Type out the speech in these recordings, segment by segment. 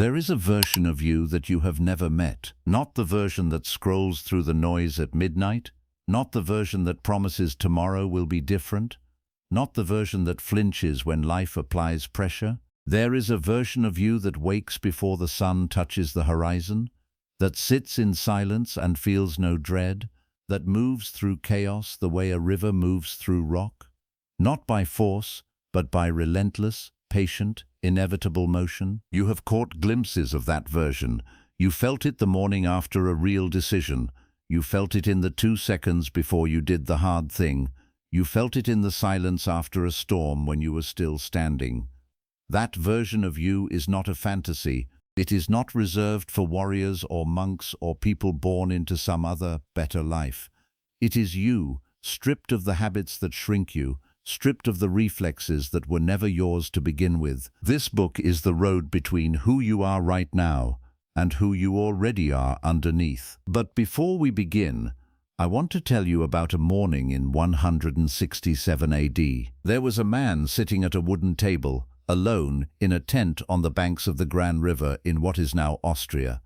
There is a version of you that you have never met, not the version that scrolls through the noise at midnight, not the version that promises tomorrow will be different, not the version that flinches when life applies pressure. There is a version of you that wakes before the sun touches the horizon, that sits in silence and feels no dread, that moves through chaos the way a river moves through rock, not by force, but by relentless, patient, inevitable motion. You have caught glimpses of that version. You felt it the morning after a real decision. You felt it in the 2 seconds before you did the hard thing. You felt it in the silence after a storm when you were still standing. That version of you is not a fantasy. It is not reserved for warriors or monks or people born into some other, better life. It is you, stripped of the habits that shrink you, stripped of the reflexes that were never yours to begin with. This book is the road between who you are right now and who you already are underneath. But before we begin, I want to tell you about a morning in 167 AD. There was a man sitting at a wooden table, alone, in a tent on the banks of the Grand River in what is now Austria.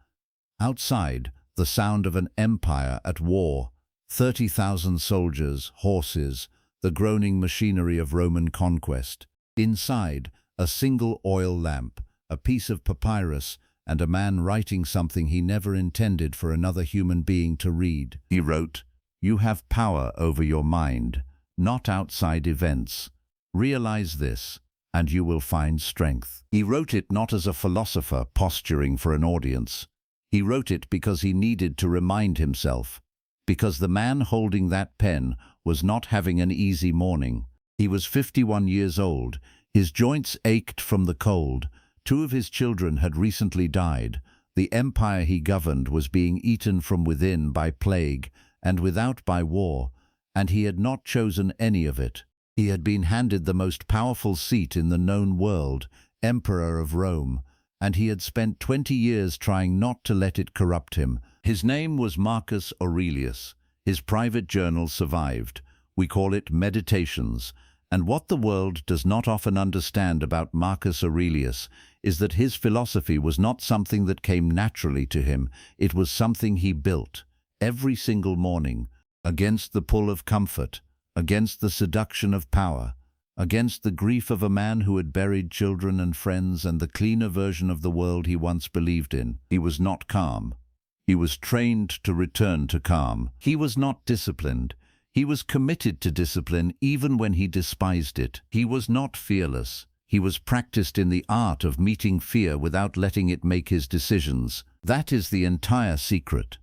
Outside, the sound of an empire at war, 30,000 soldiers, horses, the groaning machinery of Roman conquest. Inside, a single oil lamp, a piece of papyrus, and a man writing something he never intended for another human being to read. He wrote, "You have power over your mind, not outside events. Realize this, and you will find strength." He wrote it not as a philosopher posturing for an audience. He wrote it because he needed to remind himself, because the man holding that pen was not having an easy morning. He was 51 years old. His joints ached from the cold. 2 of his children had recently died. The empire he governed was being eaten from within by plague and without by war, and he had not chosen any of it. He had been handed the most powerful seat in the known world, Emperor of Rome, and he had spent 20 years trying not to let it corrupt him. His name was Marcus Aurelius. His private journal survived. We call it Meditations. And what the world does not often understand about Marcus Aurelius is that his philosophy was not something that came naturally to him. It was something he built, every single morning, against the pull of comfort, against the seduction of power, against the grief of a man who had buried children and friends and the cleaner version of the world he once believed in. He was not calm. He was trained to return to calm. He was not disciplined. He was committed to discipline even when he despised it. He was not fearless. He was practiced in the art of meeting fear without letting it make his decisions. That is the entire secret.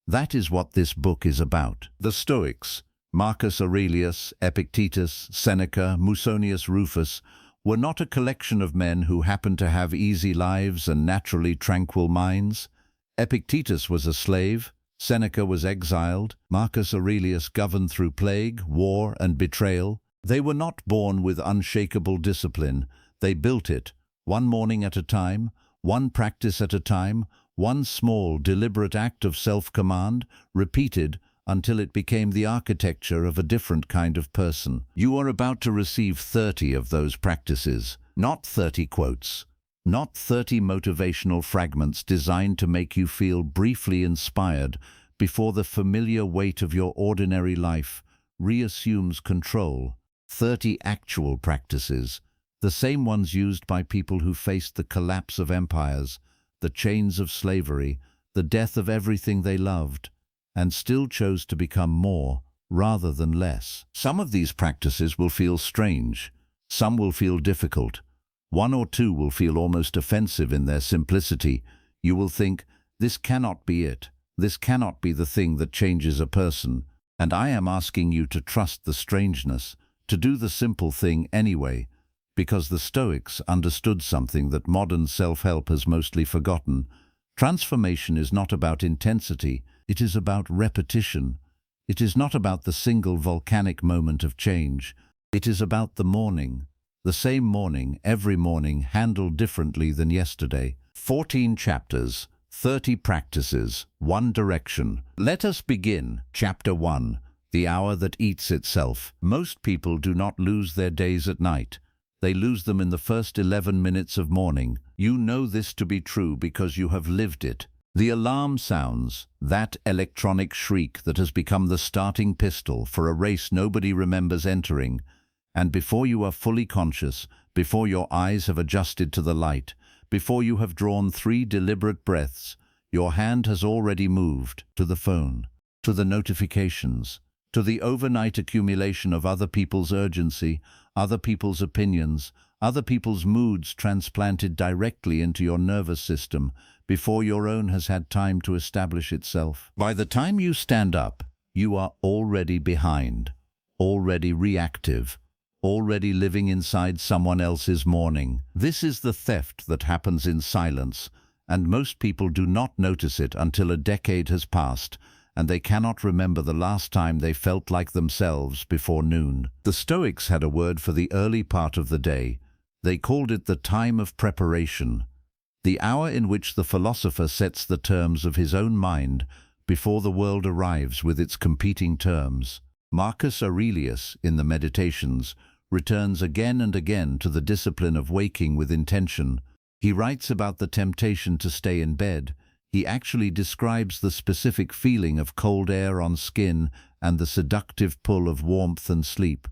That is what this book is about. The Stoics, Marcus Aurelius, Epictetus, Seneca, Musonius Rufus, were not a collection of men who happened to have easy lives and naturally tranquil minds. Epictetus was a slave, Seneca was exiled, Marcus Aurelius governed through plague, war, and betrayal. They were not born with unshakable discipline. They built it, one morning at a time, one practice at a time, one small, deliberate act of self-command, repeated until it became the architecture of a different kind of person. You are about to receive 30 of those practices, not 30 quotes. Not 30 motivational fragments designed to make you feel briefly inspired before the familiar weight of your ordinary life reassumes control. 30 actual practices, the same ones used by people who faced the collapse of empires, the chains of slavery, the death of everything they loved, and still chose to become more rather than less. Some of these practices will feel strange. Some will feel difficult. 1 or 2 will feel almost offensive in their simplicity. You will think, this cannot be it. This cannot be the thing that changes a person. And I am asking you to trust the strangeness, to do the simple thing anyway, because the Stoics understood something that modern self-help has mostly forgotten. Transformation is not about intensity, it is about repetition. It is not about the single volcanic moment of change. It is about the morning. The same morning, every morning, handled differently than yesterday. 14 chapters, 30 practices, 1 direction. Let us begin. Chapter 1. The hour that eats itself. Most people do not lose their days at night. They lose them in the first 11 minutes of morning. You know this to be true because you have lived it. The alarm sounds, that electronic shriek that has become the starting pistol for a race nobody remembers entering, and before you are fully conscious, before your eyes have adjusted to the light, before you have drawn 3 deliberate breaths, your hand has already moved to the phone, to the notifications, to the overnight accumulation of other people's urgency, other people's opinions, other people's moods transplanted directly into your nervous system before your own has had time to establish itself. By the time you stand up, you are already behind, already reactive, already living inside someone else's morning. This is the theft that happens in silence, and most people do not notice it until a decade has passed, and they cannot remember the last time they felt like themselves before noon. The Stoics had a word for the early part of the day. They called it the time of preparation, the hour in which the philosopher sets the terms of his own mind before the world arrives with its competing terms. Marcus Aurelius, in the Meditations, returns again and again to the discipline of waking with intention. He writes about the temptation to stay in bed. He actually describes the specific feeling of cold air on skin and the seductive pull of warmth and sleep,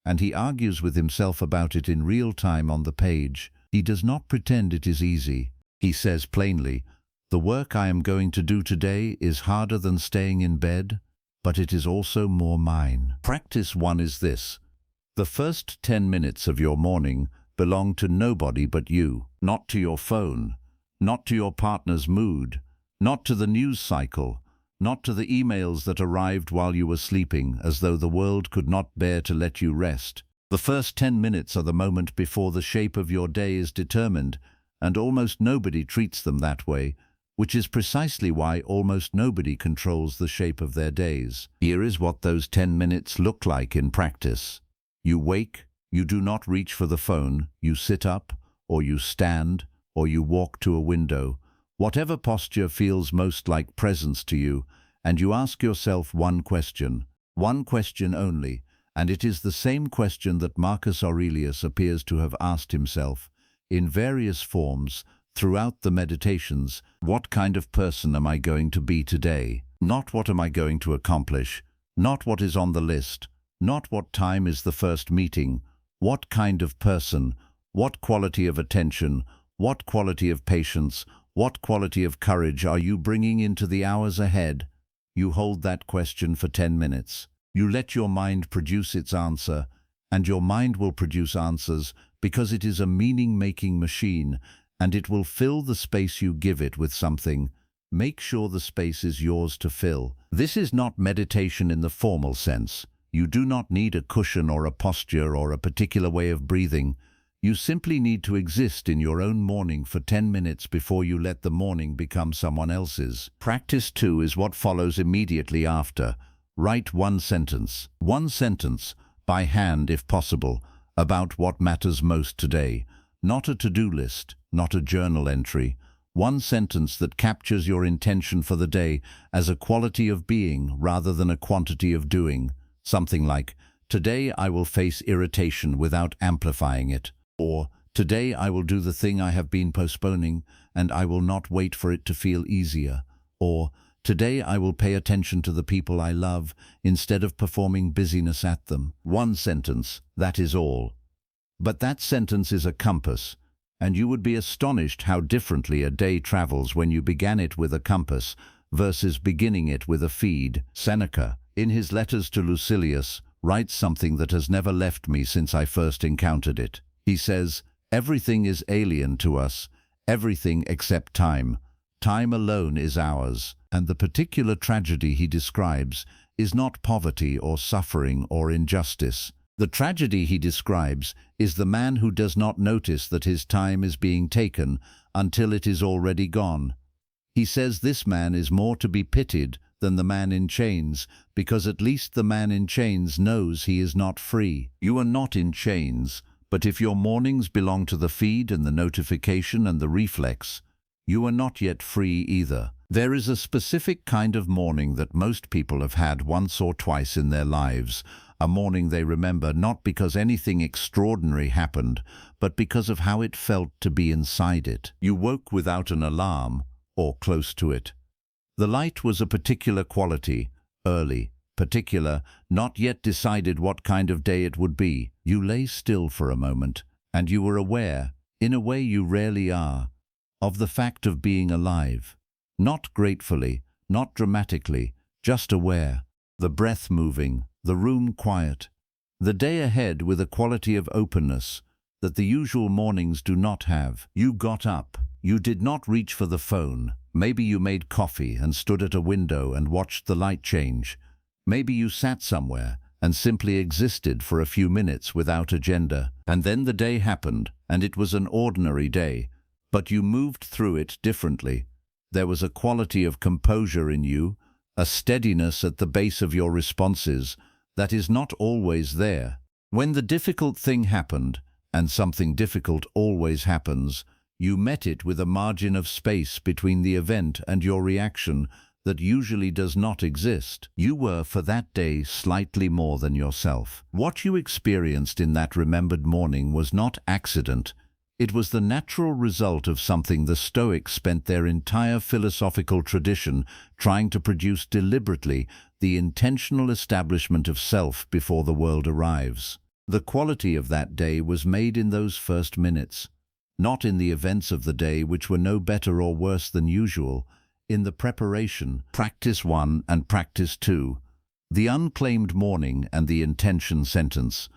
and he argues with himself about it in real time on the page. He does not pretend it is easy. He says plainly, "The work I am going to do today is harder than staying in bed, but it is also more mine." Practice 1 is this. The first 10 minutes of your morning belong to nobody but you, not to your phone, not to your partner's mood, not to the news cycle, not to the emails that arrived while you were sleeping, as though the world could not bear to let you rest. The first 10 minutes are the moment before the shape of your day is determined, and almost nobody treats them that way, which is precisely why almost nobody controls the shape of their days. Here is what those 10 minutes look like in practice. You wake, you do not reach for the phone, you sit up, or you stand, or you walk to a window, whatever posture feels most like presence to you, and you ask yourself one question only, and it is the same question that Marcus Aurelius appears to have asked himself, in various forms, throughout the Meditations. What kind of person am I going to be today? Not what am I going to accomplish, not what is on the list, not what time is the first meeting. What kind of person, what quality of attention, what quality of patience, what quality of courage are you bringing into the hours ahead? You hold that question for 10 minutes. You let your mind produce its answer, and your mind will produce answers because it is a meaning-making machine, and it will fill the space you give it with something. Make sure the space is yours to fill. This is not meditation in the formal sense. You do not need a cushion or a posture or a particular way of breathing. You simply need to exist in your own morning for 10 minutes before you let the morning become someone else's. Practice 2 is what follows immediately after. Write one sentence, by hand if possible, about what matters most today. Not a to-do list, not a journal entry. One sentence that captures your intention for the day as a quality of being rather than a quantity of doing. Something like, "Today I will face irritation without amplifying it," or "Today I will do the thing I have been postponing and I will not wait for it to feel easier," or "Today I will pay attention to the people I love instead of performing busyness at them." One sentence, that is all. But that sentence is a compass, and you would be astonished how differently a day travels when you began it with a compass versus beginning it with a feed. Seneca, in his letters to Lucilius, writes something that has never left me since I first encountered it. He says, "Everything is alien to us, everything except time. Time alone is ours." And the particular tragedy he describes is not poverty or suffering or injustice. The tragedy he describes is the man who does not notice that his time is being taken until it is already gone. He says this man is more to be pitied than the man in chains, because at least the man in chains knows he is not free. You are not in chains, but if your mornings belong to the feed and the notification and the reflex, you are not yet free either. There is a specific kind of morning that most people have had once or twice in their lives, a morning they remember not because anything extraordinary happened, but because of how it felt to be inside it. You woke without an alarm, or close to it. The light was a particular quality, early, particular, not yet decided what kind of day it would be. You lay still for a moment, and you were aware, in a way you rarely are, of the fact of being alive. Not gratefully, not dramatically, just aware. The breath moving, the room quiet. The day ahead with a quality of openness that the usual mornings do not have. You got up. You did not reach for the phone. Maybe you made coffee and stood at a window and watched the light change. Maybe you sat somewhere and simply existed for a few minutes without agenda. And then the day happened, and it was an ordinary day. But you moved through it differently. There was a quality of composure in you, a steadiness at the base of your responses that is not always there. When the difficult thing happened, and something difficult always happens, you met it with a margin of space between the event and your reaction that usually does not exist. You were, for that day, slightly more than yourself. What you experienced in that remembered morning was not accident. It was the natural result of something the Stoics spent their entire philosophical tradition trying to produce deliberately, the intentional establishment of self before the world arrives. The quality of that day was made in those first minutes, not in the events of the day which were no better or worse than usual, in the preparation, practice 1 and practice 2, the unclaimed morning and the intention sentence,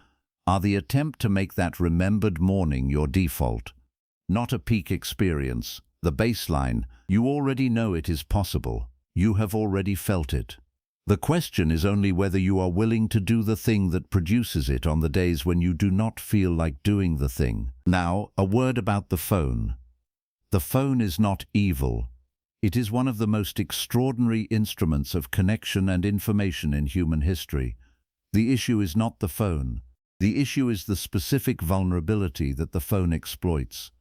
are the attempt to make that remembered morning your default, not a peak experience, the baseline. You already know it is possible. You have already felt it. The question is only whether you are willing to do the thing that produces it on the days when you do not feel like doing the thing. Now, a word about the phone. The phone is not evil. It is one of the most extraordinary instruments of connection and information in human history. The issue is not the phone. The issue is the specific vulnerability that the phone exploits,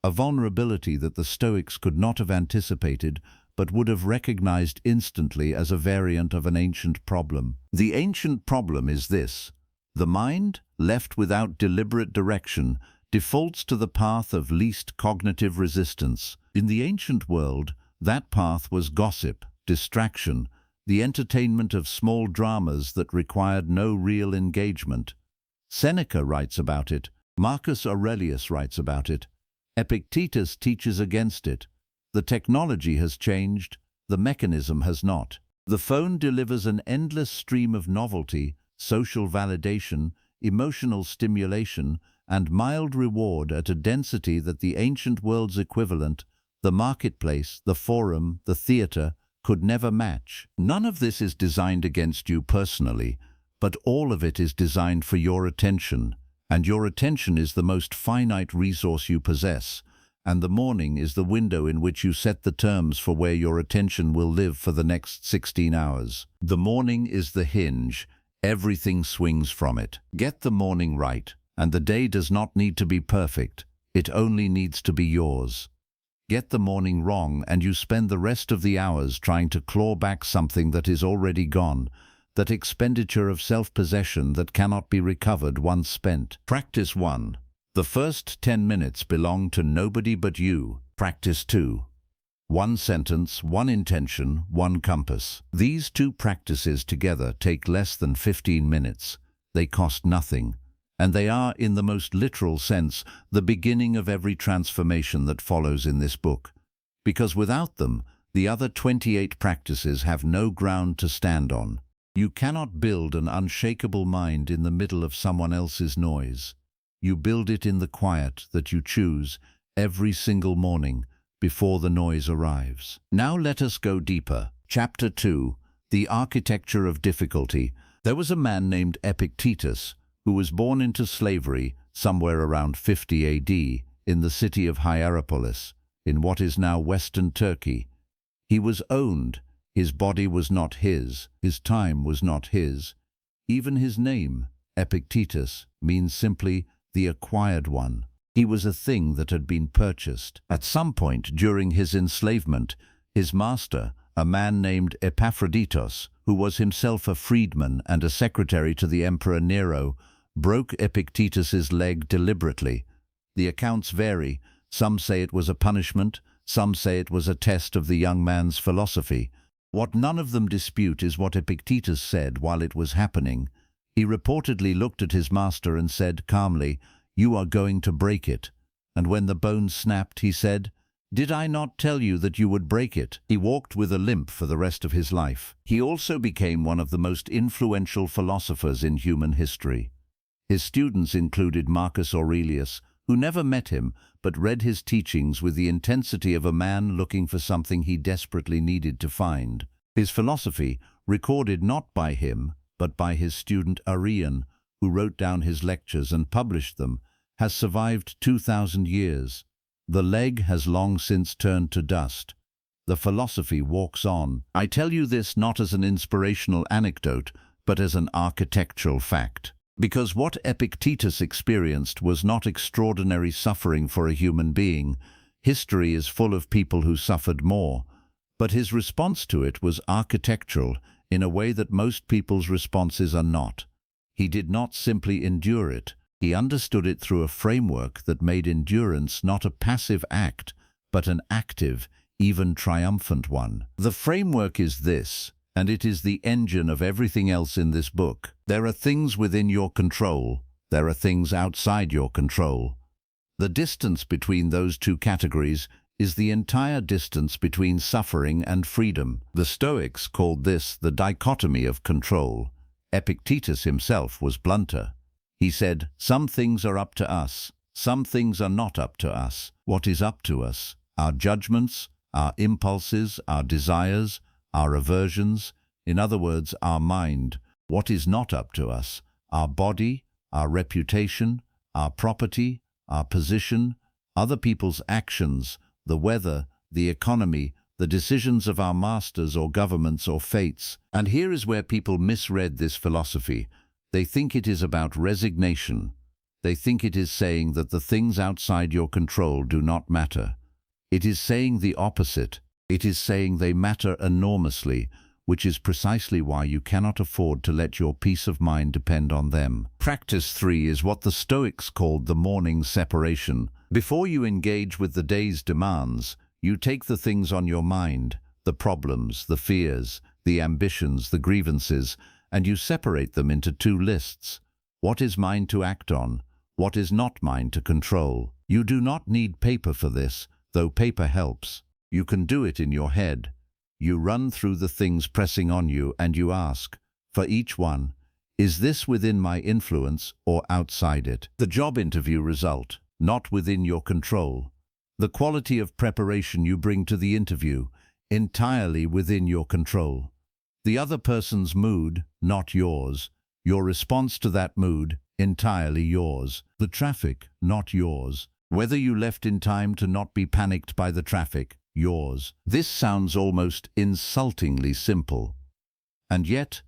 a vulnerability that the Stoics could not have anticipated but would have recognized instantly as a variant of an ancient problem. The ancient problem is this: the mind, left without deliberate direction, defaults to the path of least cognitive resistance. In the ancient world, that path was gossip, distraction, the entertainment of small dramas that required no real engagement. Seneca writes about it. Marcus Aurelius writes about it. Epictetus teaches against it. The technology has changed, the mechanism has not. The phone delivers an endless stream of novelty, social validation, emotional stimulation, and mild reward at a density that the ancient world's equivalent, the marketplace, the forum, the theater, could never match. None of this is designed against you personally, but all of it is designed for your attention, and your attention is the most finite resource you possess, and the morning is the window in which you set the terms for where your attention will live for the next 16 hours. The morning is the hinge. Everything swings from it. Get the morning right, and the day does not need to be perfect. It only needs to be yours. Get the morning wrong, and you spend the rest of the hours trying to claw back something that is already gone, that expenditure of self-possession that cannot be recovered once spent. Practice 1. The first 10 minutes belong to nobody but you. Practice 2. 1 sentence, 1 intention, 1 compass. These 2 practices together take less than 15 minutes. They cost nothing, and they are, in the most literal sense, the beginning of every transformation that follows in this book. Because without them, the other 28 practices have no ground to stand on. You cannot build an unshakable mind in the middle of someone else's noise. You build it in the quiet that you choose every single morning before the noise arrives. Now let us go deeper. Chapter 2. The Architecture of Difficulty. There was a man named Epictetus who was born into slavery somewhere around 50 AD in the city of Hierapolis, in what is now Western Turkey. He was owned. His body was not his time was not his. Even his name, Epictetus, means simply the acquired one. He was a thing that had been purchased. At some point during his enslavement, his master, a man named Epaphroditus, who was himself a freedman and a secretary to the Emperor Nero, broke Epictetus's leg deliberately. The accounts vary. Some say it was a punishment, some say it was a test of the young man's philosophy. What none of them dispute is what Epictetus said while it was happening. He reportedly looked at his master and said calmly, "You are going to break it." And when the bone snapped, he said, "Did I not tell you that you would break it?" He walked with a limp for the rest of his life. He also became one of the most influential philosophers in human history. His students included Marcus Aurelius, who never met him but read his teachings with the intensity of a man looking for something he desperately needed to find. His philosophy, recorded not by him but by his student Arrian, who wrote down his lectures and published them, has survived 2,000 years. The leg has long since turned to dust. The philosophy walks on. I tell you this not as an inspirational anecdote, but as an architectural fact. Because what Epictetus experienced was not extraordinary suffering for a human being. History is full of people who suffered more. But his response to it was architectural in a way that most people's responses are not. He did not simply endure it. He understood it through a framework that made endurance not a passive act, but an active, even triumphant one. The framework is this, and it is the engine of everything else in this book. There are things within your control. There are things outside your control. The distance between those two categories is the entire distance between suffering and freedom. The Stoics called this the dichotomy of control. Epictetus himself was blunter. He said, "Some things are up to us. Some things are not up to us. What is up to us? Our judgments, our impulses, our desires, our aversions, in other words, our mind. What is not up to us? Our body, our reputation, our property, our position, other people's actions, the weather, the economy, the decisions of our masters or governments or fates." And here is where people misread this philosophy. They think it is about resignation. They think it is saying that the things outside your control do not matter. It is saying the opposite. It is saying they matter enormously, which is precisely why you cannot afford to let your peace of mind depend on them. Practice 3 is what the Stoics called the morning separation. Before you engage with the day's demands, you take the things on your mind, the problems, the fears, the ambitions, the grievances, and you separate them into 2 lists. What is mine to act on? What is not mine to control? You do not need paper for this, though paper helps. You can do it in your head. You run through the things pressing on you and you ask, for each one, is this within my influence or outside it? The job interview result, not within your control. The quality of preparation you bring to the interview, entirely within your control. The other person's mood, not yours. Your response to that mood, entirely yours. The traffic, not yours. Whether you left in time to not be panicked by the traffic, yours. This sounds almost insultingly simple. And yet,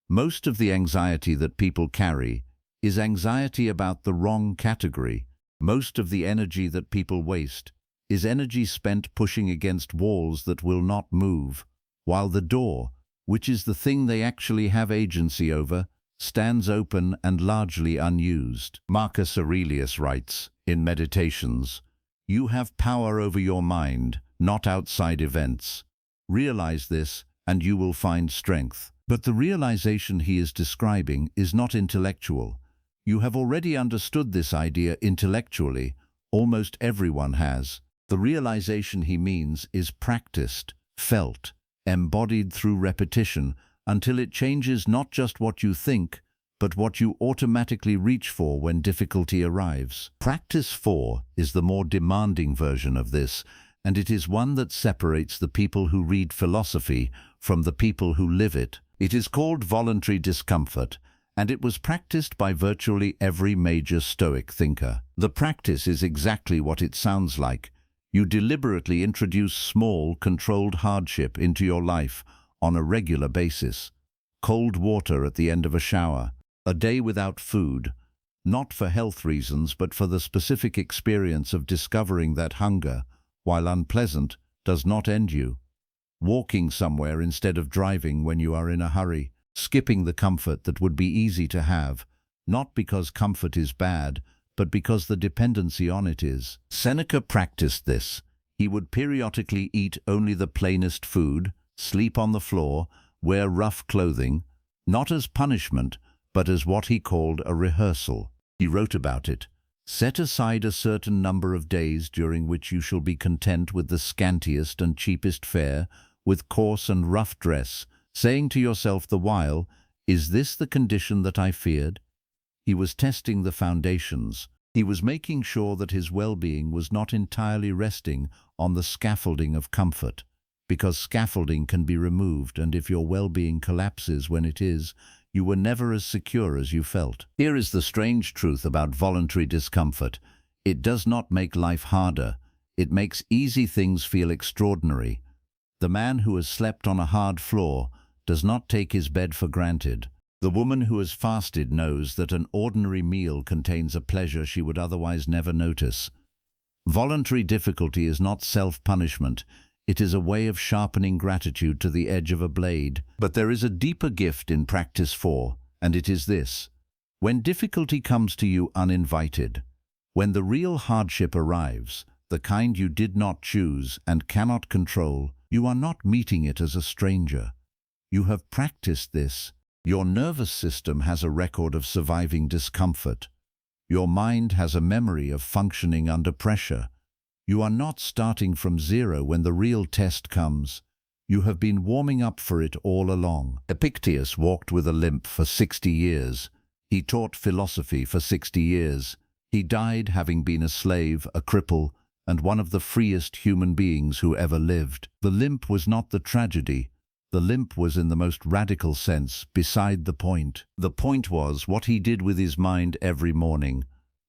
most of the anxiety that people carry is anxiety about the wrong category. Most of the energy that people waste is energy spent pushing against walls that will not move, while the door, which is the thing they actually have agency over, stands open and largely unused. Marcus Aurelius writes, in Meditations, "You have power over your mind, not outside events. Realize this, and you will find strength." But the realization he is describing is not intellectual. You have already understood this idea intellectually. Almost everyone has. The realization he means is practiced, felt, embodied through repetition, until it changes not just what you think, but what you automatically reach for when difficulty arrives. Practice 4 is the more demanding version of this, and it is one that separates the people who read philosophy from the people who live it. It is called voluntary discomfort, and it was practiced by virtually every major Stoic thinker. The practice is exactly what it sounds like. You deliberately introduce small, controlled hardship into your life on a regular basis. Cold water at the end of a shower, a day without food, not for health reasons but for the specific experience of discovering that hunger, while unpleasant, does not end you. walking somewhere instead of driving when you are in a hurry, skipping the comfort that would be easy to have, not because comfort is bad, but because the dependency on it is. Seneca practiced this. He would periodically eat only the plainest food, sleep on the floor, wear rough clothing, not as punishment, but as what he called a rehearsal. He wrote about it. Set aside a certain number of days during which you shall be content with the scantiest and cheapest fare, with coarse and rough dress, saying to yourself the while, "Is this the condition that I feared?" He was testing the foundations. He was making sure that his well-being was not entirely resting on the scaffolding of comfort, because scaffolding can be removed, and if your well-being collapses when it is, you were never as secure as you felt. Here is the strange truth about voluntary discomfort. It does not make life harder. It makes easy things feel extraordinary. The man who has slept on a hard floor does not take his bed for granted. The woman who has fasted knows that an ordinary meal contains a pleasure she would otherwise never notice. Voluntary difficulty is not self-punishment. It is a way of sharpening gratitude to the edge of a blade. But there is a deeper gift in practice 4, and it is this. When difficulty comes to you uninvited, when the real hardship arrives, the kind you did not choose and cannot control, you are not meeting it as a stranger. You have practiced this. Your nervous system has a record of surviving discomfort. Your mind has a memory of functioning under pressure. You are not starting from zero when the real test comes. You have been warming up for it all along. Epictetus walked with a limp for 60 years. He taught philosophy for 60 years. He died having been a slave, a cripple, and one of the freest human beings who ever lived. The limp was not the tragedy. The limp was, in the most radical sense, beside the point. The point was what he did with his mind every morning,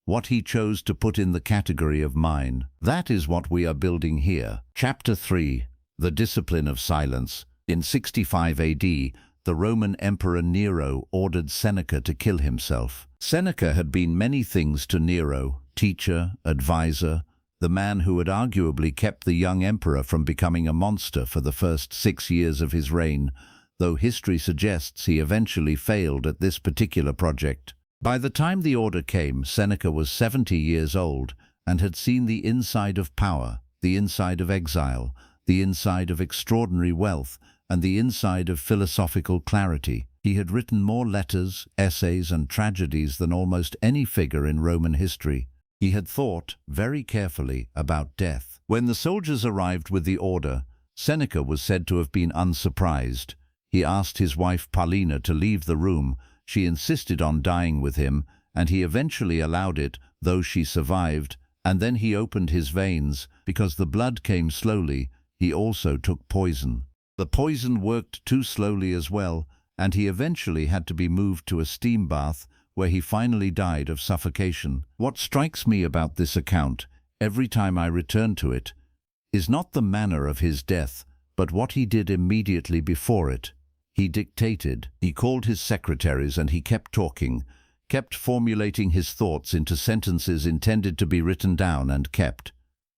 what he chose to put in the category of mine. That is what we are building here. Chapter 3. The Discipline of Silence. In 65 AD, the Roman Emperor Nero ordered Seneca to kill himself. Seneca had been many things to Nero: teacher, advisor, the man who had arguably kept the young emperor from becoming a monster for the first 6 years of his reign, though history suggests he eventually failed at this particular project. By the time the order came, Seneca was 70 years old and had seen the inside of power, the inside of exile, the inside of extraordinary wealth, and the inside of philosophical clarity. He had written more letters, essays, and tragedies than almost any figure in Roman history. He had thought very carefully about death. When the soldiers arrived with the order, Seneca was said to have been unsurprised. He asked his wife Paulina to leave the room. She insisted on dying with him, and he eventually allowed it, though she survived, and then he opened his veins. Because the blood came slowly, he also took poison. The poison worked too slowly as well, and he eventually had to be moved to a steam bath, where he finally died of suffocation. What strikes me about this account, every time I return to it, is not the manner of his death, but what he did immediately before it. He dictated, he called his secretaries, and he kept talking, kept formulating his thoughts into sentences intended to be written down and kept.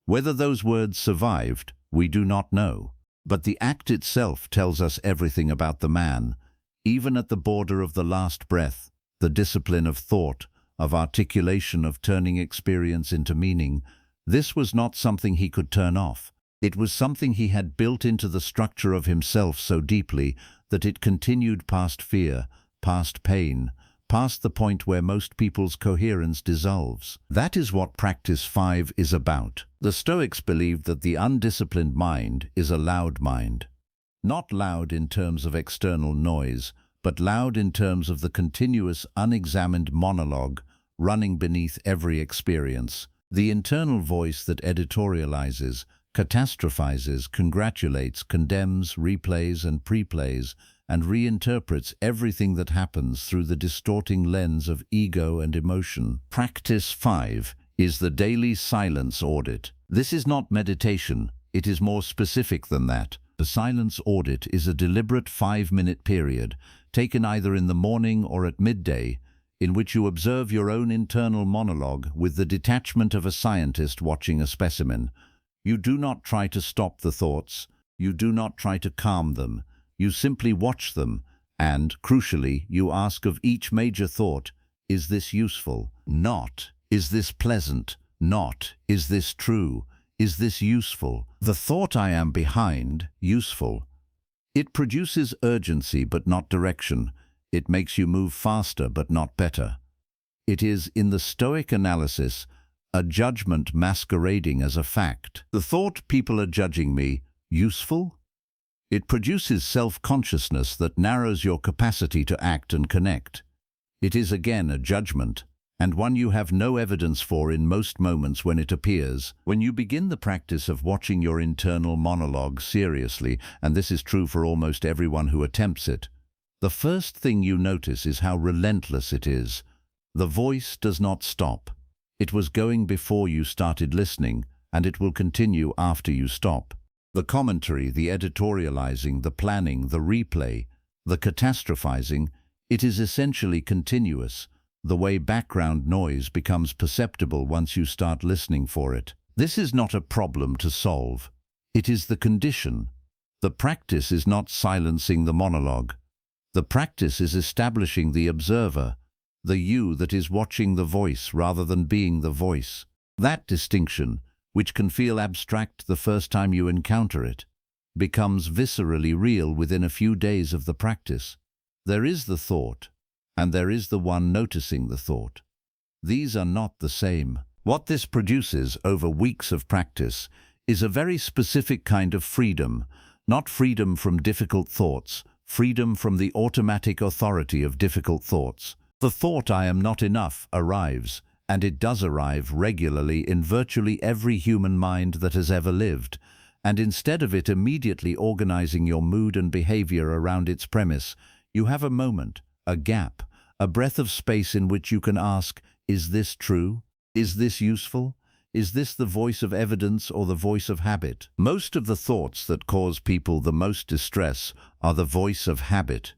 Whether those words survived, we do not know. But the act itself tells us everything about the man, even at the border of the last breath. The discipline of thought, of articulation, of turning experience into meaning. This was not something he could turn off. It was something he had built into the structure of himself so deeply that it continued past fear, past pain, past the point where most people's coherence dissolves. That is what practice 5 is about. The Stoics believed that the undisciplined mind is a loud mind. Not loud in terms of external noise, but loud in terms of the continuous, unexamined monologue running beneath every experience. The internal voice that editorializes, catastrophizes, congratulates, condemns, replays and preplays, and reinterprets everything that happens through the distorting lens of ego and emotion. Practice 5 is the daily silence audit. This is not meditation, it is more specific than that. The silence audit is a deliberate 5-minute period, taken either in the morning or at midday, in which you observe your own internal monologue with the detachment of a scientist watching a specimen. You do not try to stop the thoughts. You do not try to calm them. You simply watch them, and, crucially, you ask of each major thought, is this useful? Not, is this pleasant? Not, is this true? Is this useful? The thought I am behind, useful. It produces urgency but not direction. It makes you move faster but not better. It is, in the Stoic analysis, a judgment masquerading as a fact. The thought people are judging me, useful? It produces self-consciousness that narrows your capacity to act and connect. It is again a judgment, and one you have no evidence for in most moments when it appears. When you begin the practice of watching your internal monologue seriously, and this is true for almost everyone who attempts it, the first thing you notice is how relentless it is. The voice does not stop. It was going before you started listening, and it will continue after you stop. The commentary, the editorializing, the planning, the replay, the catastrophizing, it is essentially continuous, the way background noise becomes perceptible once you start listening for it. This is not a problem to solve. It is the condition. The practice is not silencing the monologue. The practice is establishing the observer, the you that is watching the voice rather than being the voice. That distinction, which can feel abstract the first time you encounter it, becomes viscerally real within a few days of the practice. There is the thought, and there is the one noticing the thought. These are not the same. What this produces over weeks of practice is a very specific kind of freedom, not freedom from difficult thoughts, freedom from the automatic authority of difficult thoughts. The thought I am not enough arrives, and it does arrive regularly in virtually every human mind that has ever lived, and instead of it immediately organizing your mood and behavior around its premise, you have a moment, a gap, a breath of space in which you can ask, is this true? Is this useful? Is this the voice of evidence or the voice of habit? Most of the thoughts that cause people the most distress are the voice of habit.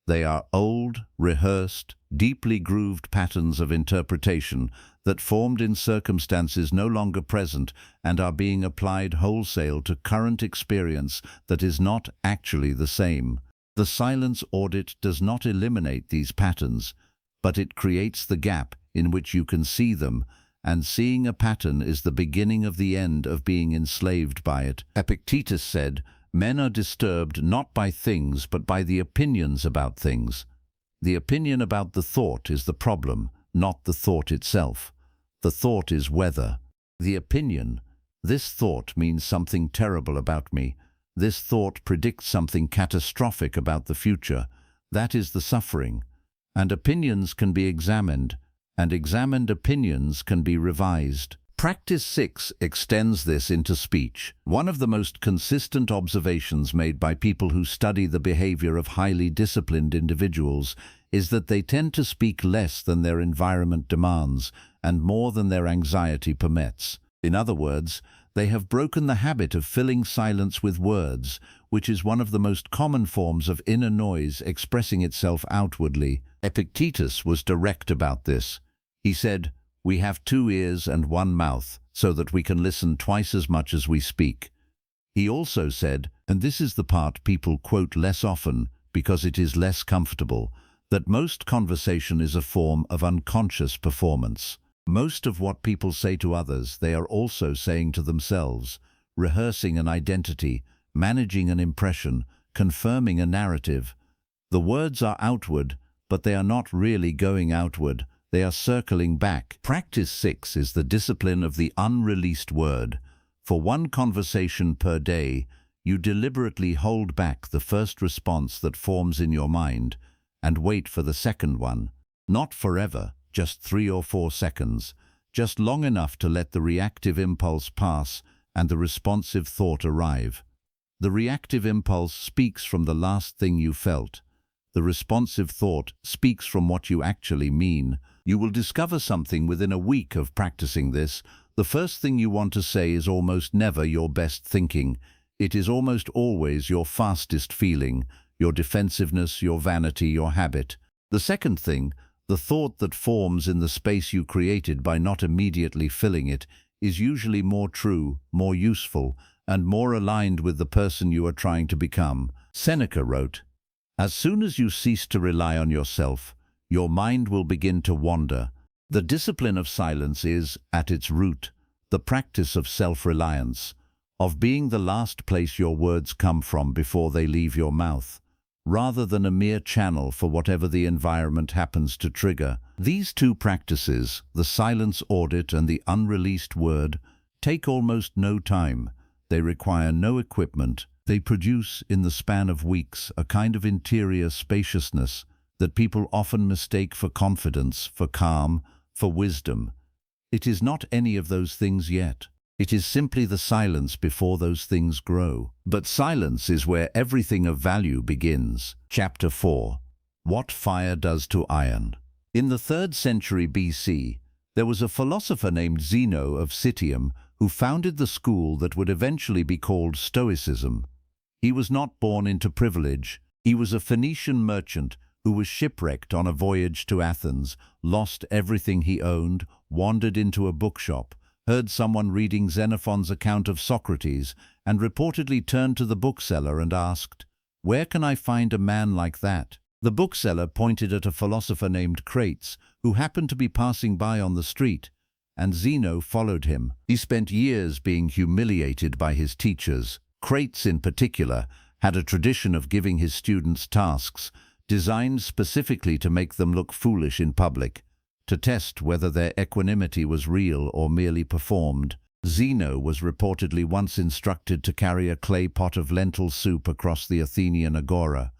They are old, rehearsed, deeply grooved patterns of interpretation that formed in circumstances no longer present and are being applied wholesale to current experience that is not actually the same. The silence audit does not eliminate these patterns, but it creates the gap in which you can see them, and seeing a pattern is the beginning of the end of being enslaved by it. Epictetus said, "Men are disturbed not by things but by the opinions about things." The opinion about the thought is the problem, not the thought itself. The thought is weather. The opinion, this thought means something terrible about me. This thought predicts something catastrophic about the future. That is the suffering. And opinions can be examined, and examined opinions can be revised. Practice 6 extends this into speech. One of the most consistent observations made by people who study the behavior of highly disciplined individuals is that they tend to speak less than their environment demands and more than their anxiety permits. In other words, they have broken the habit of filling silence with words, which is one of the most common forms of inner noise expressing itself outwardly. Epictetus was direct about this. He said, "We have 2 ears and 1 mouth, so that we can listen twice as much as we speak." He also said, and this is the part people quote less often because it is less comfortable, that most conversation is a form of unconscious performance. Most of what people say to others, they are also saying to themselves, rehearsing an identity, managing an impression, confirming a narrative. The words are outward, but they are not really going outward. They are circling back. Practice 6 is the discipline of the unreleased word. For 1 conversation per day, you deliberately hold back the first response that forms in your mind and wait for the second one. Not forever, just 3 or 4 seconds, just long enough to let the reactive impulse pass and the responsive thought arrive. The reactive impulse speaks from the last thing you felt. The responsive thought speaks from what you actually mean. You will discover something within a week of practicing this. The first thing you want to say is almost never your best thinking. It is almost always your fastest feeling, your defensiveness, your vanity, your habit. The second thing, the thought that forms in the space you created by not immediately filling it, is usually more true, more useful, and more aligned with the person you are trying to become. Seneca wrote, "As soon as you cease to rely on yourself, your mind will begin to wander." The discipline of silence is, at its root, the practice of self-reliance, of being the last place your words come from before they leave your mouth, rather than a mere channel for whatever the environment happens to trigger. These two practices, the silence audit and the unreleased word, take almost no time. They require no equipment. They produce, in the span of weeks, a kind of interior spaciousness that people often mistake for confidence, for calm, for wisdom. It is not any of those things yet. It is simply the silence before those things grow. But silence is where everything of value begins. Chapter 4. What Fire Does to Iron. In the 3rd century BC, there was a philosopher named Zeno of Citium who founded the school that would eventually be called Stoicism. He was not born into privilege. He was a Phoenician merchant who was shipwrecked on a voyage to Athens, lost everything he owned, wandered into a bookshop, heard someone reading Xenophon's account of Socrates, and reportedly turned to the bookseller and asked, "Where can I find a man like that?" The bookseller pointed at a philosopher named Crates, who happened to be passing by on the street, and Zeno followed him. He spent years being humiliated by his teachers. Crates, in particular, had a tradition of giving his students tasks designed specifically to make them look foolish in public, to test whether their equanimity was real or merely performed. Zeno was reportedly once instructed to carry a clay pot of lentil soup across the Athenian agora,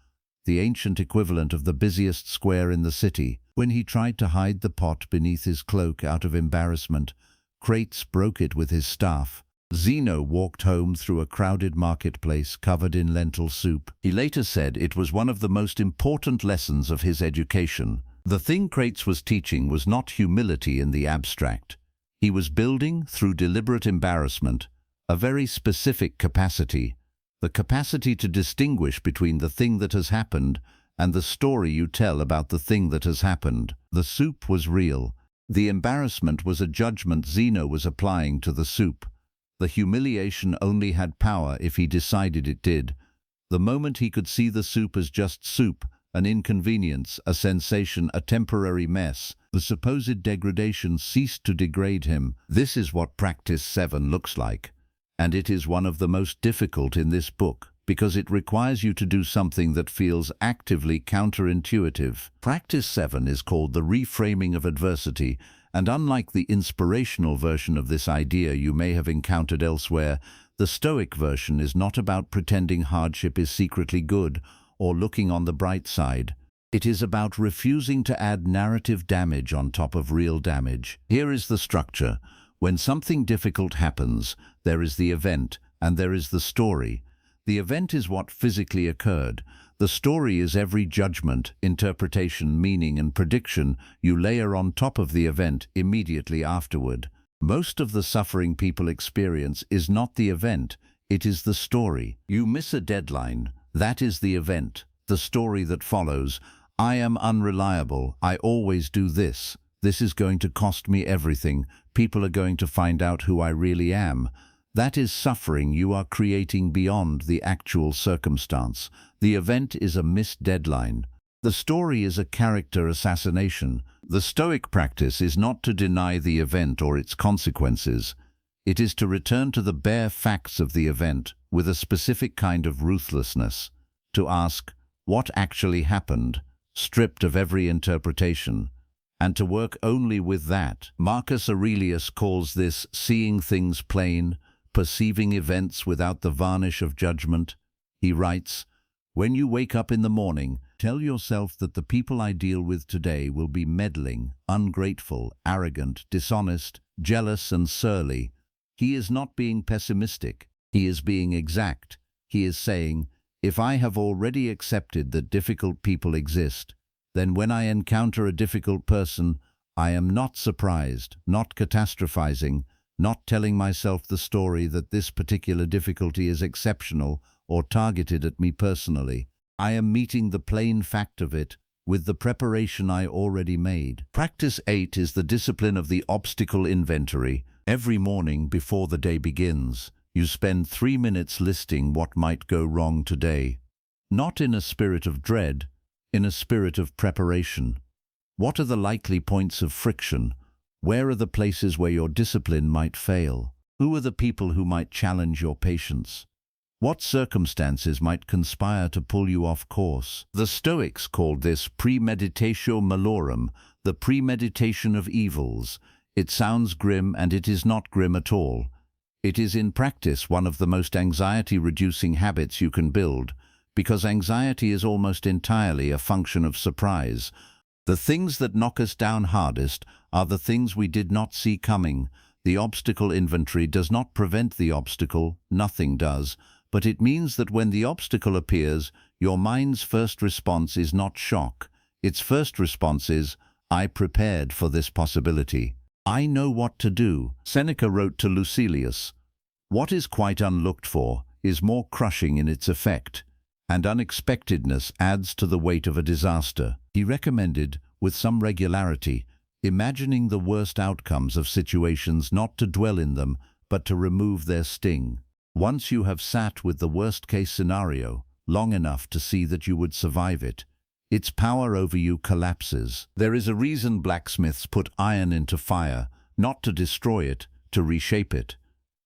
the ancient equivalent of the busiest square in the city. When he tried to hide the pot beneath his cloak out of embarrassment, Crates broke it with his staff. Zeno walked home through a crowded marketplace covered in lentil soup. He later said it was one of the most important lessons of his education. The thing Crates was teaching was not humility in the abstract. He was building, through deliberate embarrassment, a very specific capacity, the capacity to distinguish between the thing that has happened and the story you tell about the thing that has happened. The soup was real. The embarrassment was a judgment Zeno was applying to the soup. The humiliation only had power if he decided it did. The moment he could see the soup as just soup, an inconvenience, a sensation, a temporary mess, the supposed degradation ceased to degrade him. This is what Practice 7 looks like, and it is one of the most difficult in this book, because it requires you to do something that feels actively counterintuitive. Practice 7 is called the reframing of adversity, and unlike the inspirational version of this idea you may have encountered elsewhere, the Stoic version is not about pretending hardship is secretly good or looking on the bright side. It is about refusing to add narrative damage on top of real damage. Here is the structure. When something difficult happens, there is the event, and there is the story. The event is what physically occurred. The story is every judgment, interpretation, meaning, and prediction you layer on top of the event immediately afterward. Most of the suffering people experience is not the event, it is the story. You miss a deadline. That is the event, the story that follows. I am unreliable. I always do this. This is going to cost me everything. People are going to find out who I really am. That is suffering you are creating beyond the actual circumstance. The event is a missed deadline. The story is a character assassination. The Stoic practice is not to deny the event or its consequences. It is to return to the bare facts of the event with a specific kind of ruthlessness, to ask what actually happened, stripped of every interpretation, and to work only with that. Marcus Aurelius calls this seeing things plain, perceiving events without the varnish of judgment. He writes, "When you wake up in the morning, tell yourself that the people I deal with today will be meddling, ungrateful, arrogant, dishonest, jealous, and surly." He is not being pessimistic. He is being exact. He is saying, if I have already accepted that difficult people exist, then when I encounter a difficult person, I am not surprised, not catastrophizing, not telling myself the story that this particular difficulty is exceptional or targeted at me personally. I am meeting the plain fact of it with the preparation I already made. Practice 8 is the discipline of the obstacle inventory. Every morning before the day begins, You spend 3 minutes listing what might go wrong today. Not in a spirit of dread, in a spirit of preparation. What are the likely points of friction? Where are the places where your discipline might fail? Who are the people who might challenge your patience? What circumstances might conspire to pull you off course? The Stoics called this premeditatio malorum, the premeditation of evils. It sounds grim, and it is not grim at all. It is in practice one of the most anxiety-reducing habits you can build, because anxiety is almost entirely a function of surprise. The things that knock us down hardest are the things we did not see coming. The obstacle inventory does not prevent the obstacle, nothing does, but it means that when the obstacle appears, your mind's first response is not shock. Its first response is, I prepared for this possibility. I know what to do. Seneca wrote to Lucilius, what is quite unlooked for is more crushing in its effect, and unexpectedness adds to the weight of a disaster. He recommended, with some regularity, imagining the worst outcomes of situations, not to dwell in them, but to remove their sting. Once you have sat with the worst-case scenario long enough to see that you would survive it, its power over you collapses. There is a reason blacksmiths put iron into fire, not to destroy it, to reshape it.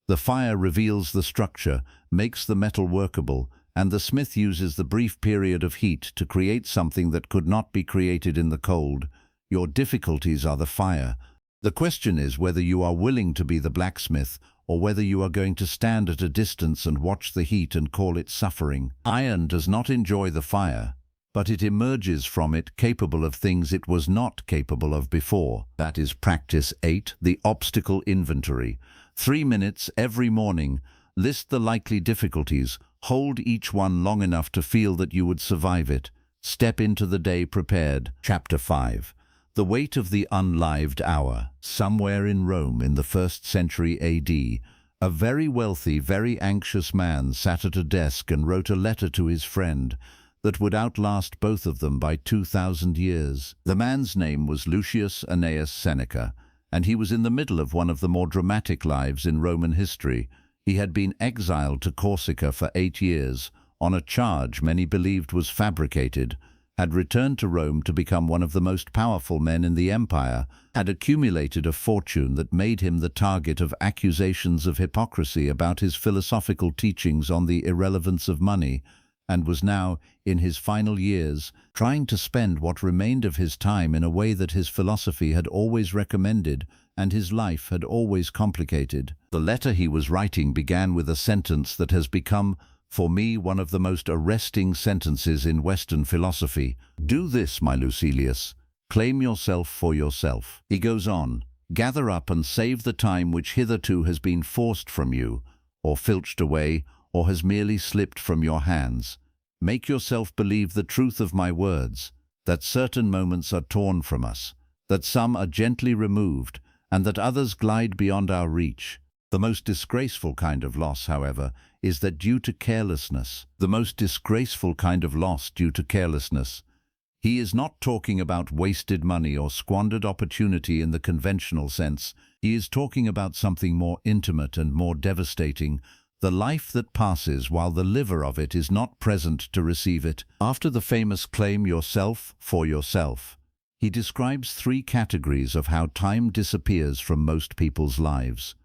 The fire reveals the structure, makes the metal workable, and the smith uses the brief period of heat to create something that could not be created in the cold. Your difficulties are the fire. The question is whether you are willing to be the blacksmith, or whether you are going to stand at a distance and watch the heat and call it suffering. Iron does not enjoy the fire, but it emerges from it capable of things it was not capable of before. That is practice 8, the obstacle inventory. 3 minutes every morning. List the likely difficulties. Hold each one long enough to feel that you would survive it. Step into the day prepared. Chapter 5. The weight of the unlived hour. Somewhere in Rome in the 1st century AD, a very wealthy, very anxious man sat at a desk and wrote a letter to his friend that would outlast both of them by 2,000 years. The man's name was Lucius Annaeus Seneca, and he was in the middle of one of the more dramatic lives in Roman history. He had been exiled to Corsica for 8 years, on a charge many believed was fabricated, had returned to Rome to become one of the most powerful men in the empire, had accumulated a fortune that made him the target of accusations of hypocrisy about his philosophical teachings on the irrelevance of money, and was now, in his final years, trying to spend what remained of his time in a way that his philosophy had always recommended and his life had always complicated. The letter he was writing began with a sentence that has become, for me, one of the most arresting sentences in Western philosophy. Do this, my Lucilius. Claim yourself for yourself. He goes on, gather up and save the time which hitherto has been forced from you, or filched away, or has merely slipped from your hands. Make yourself believe the truth of my words, that certain moments are torn from us, that some are gently removed, and that others glide beyond our reach. The most disgraceful kind of loss, however, is that due to carelessness. The most disgraceful kind of loss due to carelessness. He is not talking about wasted money or squandered opportunity in the conventional sense. He is talking about something more intimate and more devastating, the life that passes while the liver of it is not present to receive it. After the famous claim yourself for yourself, he describes 3 categories of how time disappears from most people's lives.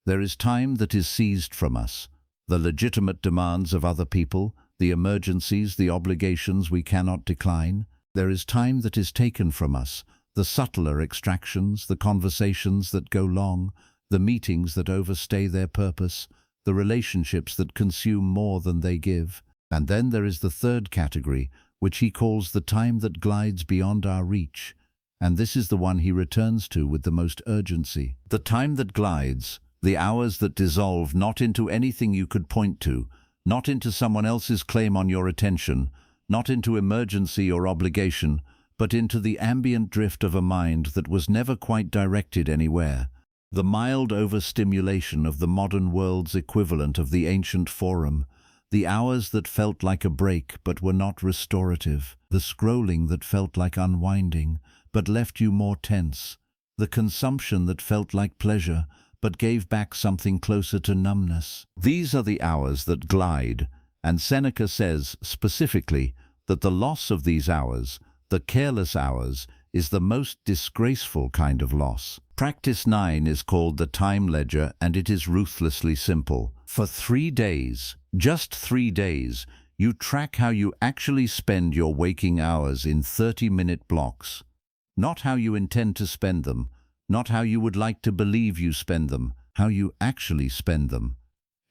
There is time that is seized from us, the legitimate demands of other people, the emergencies, the obligations we cannot decline. There is time that is taken from us, the subtler extractions, the conversations that go long, the meetings that overstay their purpose, the relationships that consume more than they give. And then there is the 3rd category, which he calls the time that glides beyond our reach. And this is the one he returns to with the most urgency. The time that glides, the hours that dissolve not into anything you could point to, not into someone else's claim on your attention, not into emergency or obligation, but into the ambient drift of a mind that was never quite directed anywhere. The mild overstimulation of the modern world's equivalent of the ancient forum, the hours that felt like a break but were not restorative, the scrolling that felt like unwinding but left you more tense, the consumption that felt like pleasure but gave back something closer to numbness. These are the hours that glide, and Seneca says specifically that the loss of these hours, the careless hours, is the most disgraceful kind of loss. Practice 9 is called the time ledger, and it is ruthlessly simple. For 3 days, just 3 days, you track how you actually spend your waking hours in 30-minute blocks. Not how you intend to spend them, not how you would like to believe you spend them, how you actually spend them.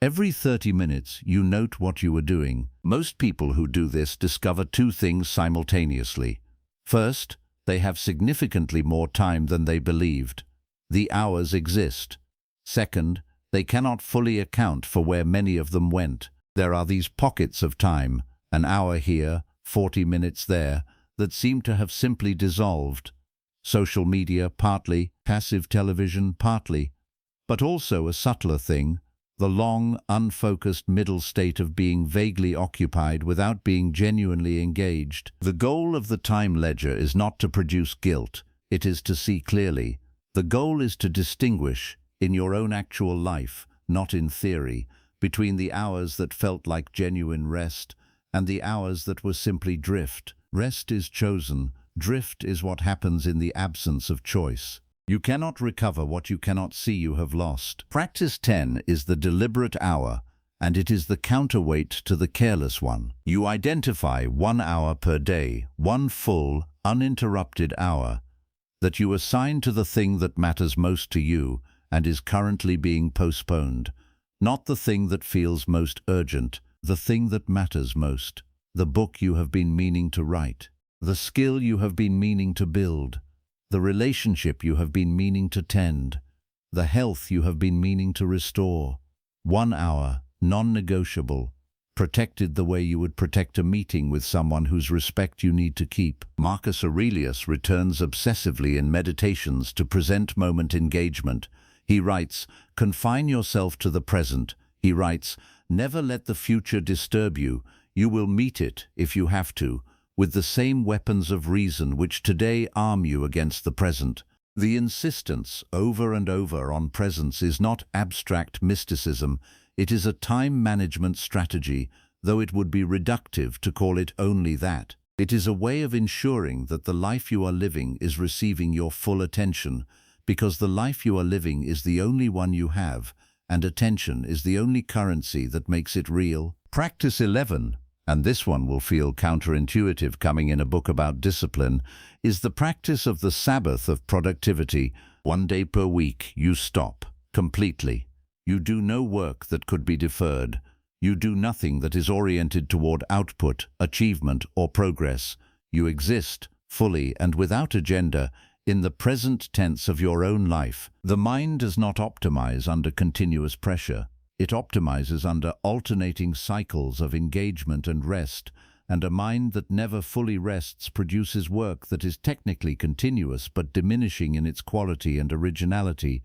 Every 30 minutes, you note what you are doing. Most people who do this discover 2 things simultaneously. First, they have significantly more time than they believed. The hours exist. Second, they cannot fully account for where many of them went. There are these pockets of time, an hour here, 40 minutes there, that seem to have simply dissolved. Social media, partly, passive television, partly, but also a subtler thing, the long, unfocused middle state of being vaguely occupied without being genuinely engaged. The goal of the time ledger is not to produce guilt, it is to see clearly. The goal is to distinguish, in your own actual life, not in theory, between the hours that felt like genuine rest and the hours that were simply drift. Rest is chosen, drift is what happens in the absence of choice. You cannot recover what you cannot see you have lost. Practice 10 is the deliberate hour, and it is the counterweight to the careless one. You identify 1 hour per day, 1 full, uninterrupted hour, that you assign to the thing that matters most to you and is currently being postponed. Not the thing that feels most urgent, the thing that matters most. The book you have been meaning to write, the skill you have been meaning to build, the relationship you have been meaning to tend, the health you have been meaning to restore. 1 hour, non-negotiable, protected the way you would protect a meeting with someone whose respect you need to keep. Marcus Aurelius returns obsessively in Meditations to present moment engagement. He writes, "Confine yourself to the present." He writes, "Never let the future disturb you. You will meet it, if you have to, with the same weapons of reason which today arm you against the present." The insistence over and over on presence is not abstract mysticism, it is a time management strategy, though it would be reductive to call it only that. It is a way of ensuring that the life you are living is receiving your full attention, because the life you are living is the only one you have, and attention is the only currency that makes it real. Practice 11, and this one will feel counterintuitive coming in a book about discipline, is the practice of the Sabbath of productivity. 1 day per week you stop completely. You do no work that could be deferred. You do nothing that is oriented toward output, achievement, or progress. You exist, fully and without agenda, in the present tense of your own life. The mind does not optimize under continuous pressure. It optimizes under alternating cycles of engagement and rest, and a mind that never fully rests produces work that is technically continuous but diminishing in its quality and originality.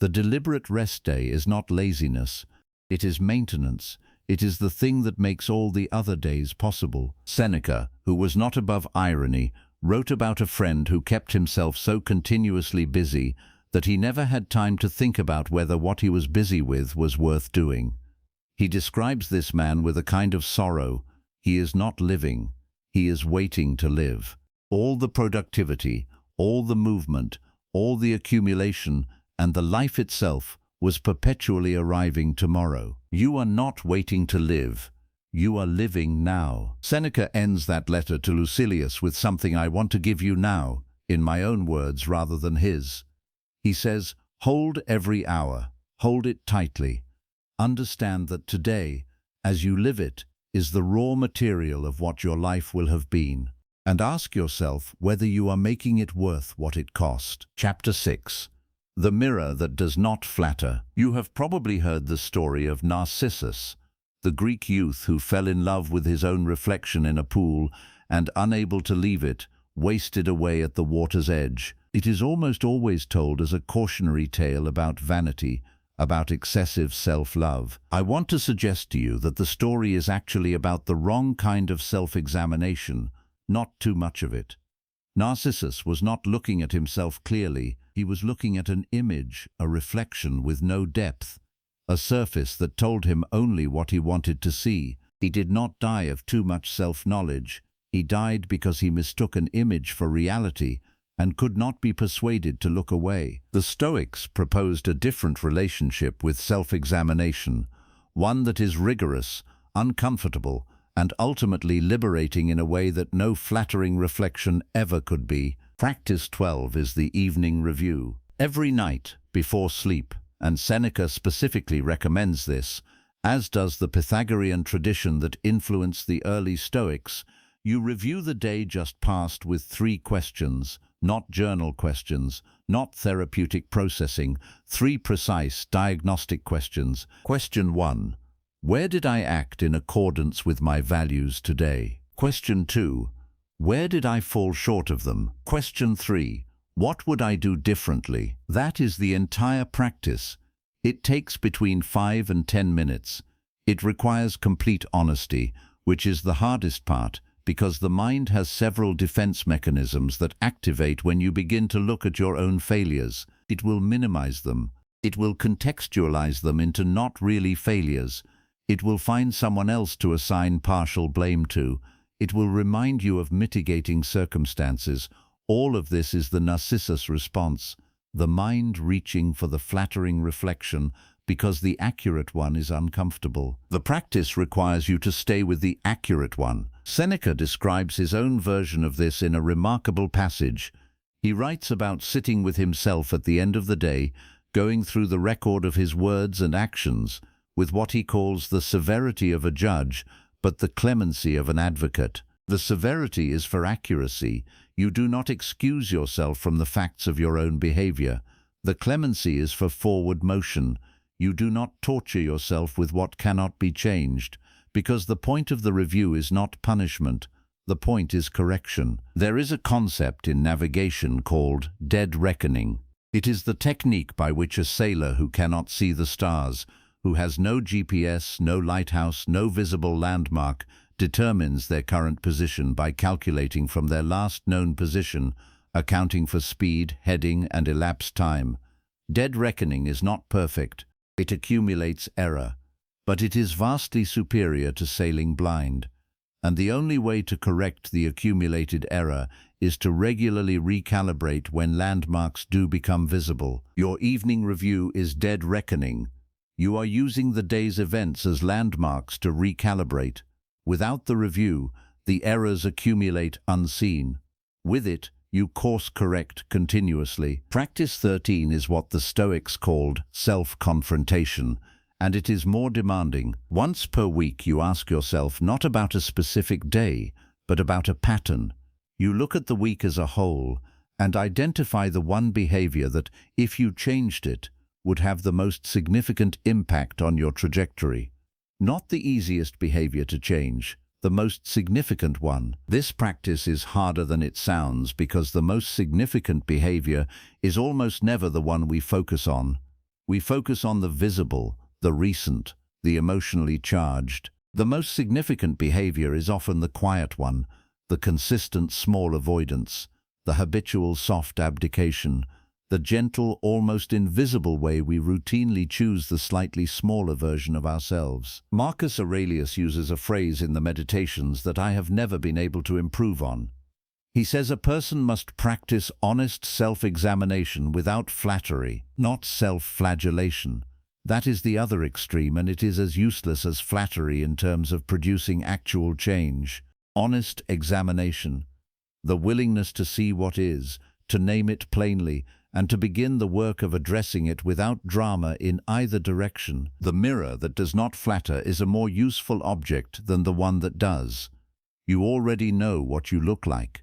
The deliberate rest day is not laziness. It is maintenance. It is the thing that makes all the other days possible. Seneca, who was not above irony, wrote about a friend who kept himself so continuously busy that he never had time to think about whether what he was busy with was worth doing. He describes this man with a kind of sorrow. He is not living. He is waiting to live. All the productivity, all the movement, all the accumulation, and the life itself was perpetually arriving tomorrow. You are not waiting to live. You are living now. Seneca ends that letter to Lucilius with something I want to give you now, in my own words rather than his. He says, hold every hour, hold it tightly. Understand that today, as you live it, is the raw material of what your life will have been. And ask yourself whether you are making it worth what it cost. Chapter 6. The mirror that does not flatter. You have probably heard the story of Narcissus, the Greek youth who fell in love with his own reflection in a pool and, unable to leave it, wasted away at the water's edge. It is almost always told as a cautionary tale about vanity, about excessive self-love. I want to suggest to you that the story is actually about the wrong kind of self-examination, not too much of it. Narcissus was not looking at himself clearly, He was looking at an image, a reflection with no depth, a surface that told him only what he wanted to see. He did not die of too much self-knowledge. He died because he mistook an image for reality and could not be persuaded to look away. The Stoics proposed a different relationship with self-examination, one that is rigorous, uncomfortable, and ultimately liberating in a way that no flattering reflection ever could be. Practice 12 is the evening review. Every night, before sleep, and Seneca specifically recommends this, as does the Pythagorean tradition that influenced the early Stoics, you review the day just past with 3 questions, not journal questions, not therapeutic processing, 3 precise diagnostic questions. Question 1. Where did I act in accordance with my values today? Question 2. Where did I fall short of them? Question 3. What would I do differently? That is the entire practice. It takes between 5 and 10 minutes. It requires complete honesty, which is the hardest part, because the mind has several defense mechanisms that activate when you begin to look at your own failures. It will minimize them. It will contextualize them into not really failures. It will find someone else to assign partial blame to. It will remind you of mitigating circumstances. All of this is the Narcissus response, the mind reaching for the flattering reflection because the accurate one is uncomfortable. The practice requires you to stay with the accurate one. Seneca describes his own version of this in a remarkable passage. He writes about sitting with himself at the end of the day, going through the record of his words and actions, with what he calls the severity of a judge, but the clemency of an advocate. The severity is for accuracy. You do not excuse yourself from the facts of your own behavior. The clemency is for forward motion. You do not torture yourself with what cannot be changed, because the point of the review is not punishment. The point is correction. There is a concept in navigation called dead reckoning. It is the technique by which a sailor who cannot see the stars, who has no GPS, no lighthouse, no visible landmark, determines their current position by calculating from their last known position, accounting for speed, heading, and elapsed time. Dead reckoning is not perfect. It accumulates error, but it is vastly superior to sailing blind. And the only way to correct the accumulated error is to regularly recalibrate when landmarks do become visible. Your evening review is dead reckoning. You are using the day's events as landmarks to recalibrate. Without the review, the errors accumulate unseen. With it, you course-correct continuously. Practice 13 is what the Stoics called self-confrontation, and it is more demanding. Once per week, you ask yourself not about a specific day, but about a pattern. You look at the week as a whole and identify the one behavior that, if you changed it, would have the most significant impact on your trajectory. Not the easiest behavior to change, the most significant one. This practice is harder than it sounds because the most significant behavior is almost never the one we focus on. We focus on the visible, the recent, the emotionally charged. The most significant behavior is often the quiet one, the consistent small avoidance, the habitual soft abdication, the gentle, almost invisible way we routinely choose the slightly smaller version of ourselves. Marcus Aurelius uses a phrase in the Meditations that I have never been able to improve on. He says a person must practice honest self-examination without flattery, not self-flagellation. That is the other extreme, and it is as useless as flattery in terms of producing actual change. Honest examination, the willingness to see what is, to name it plainly, and to begin the work of addressing it without drama in either direction. The mirror that does not flatter is a more useful object than the one that does. You already know what you look like.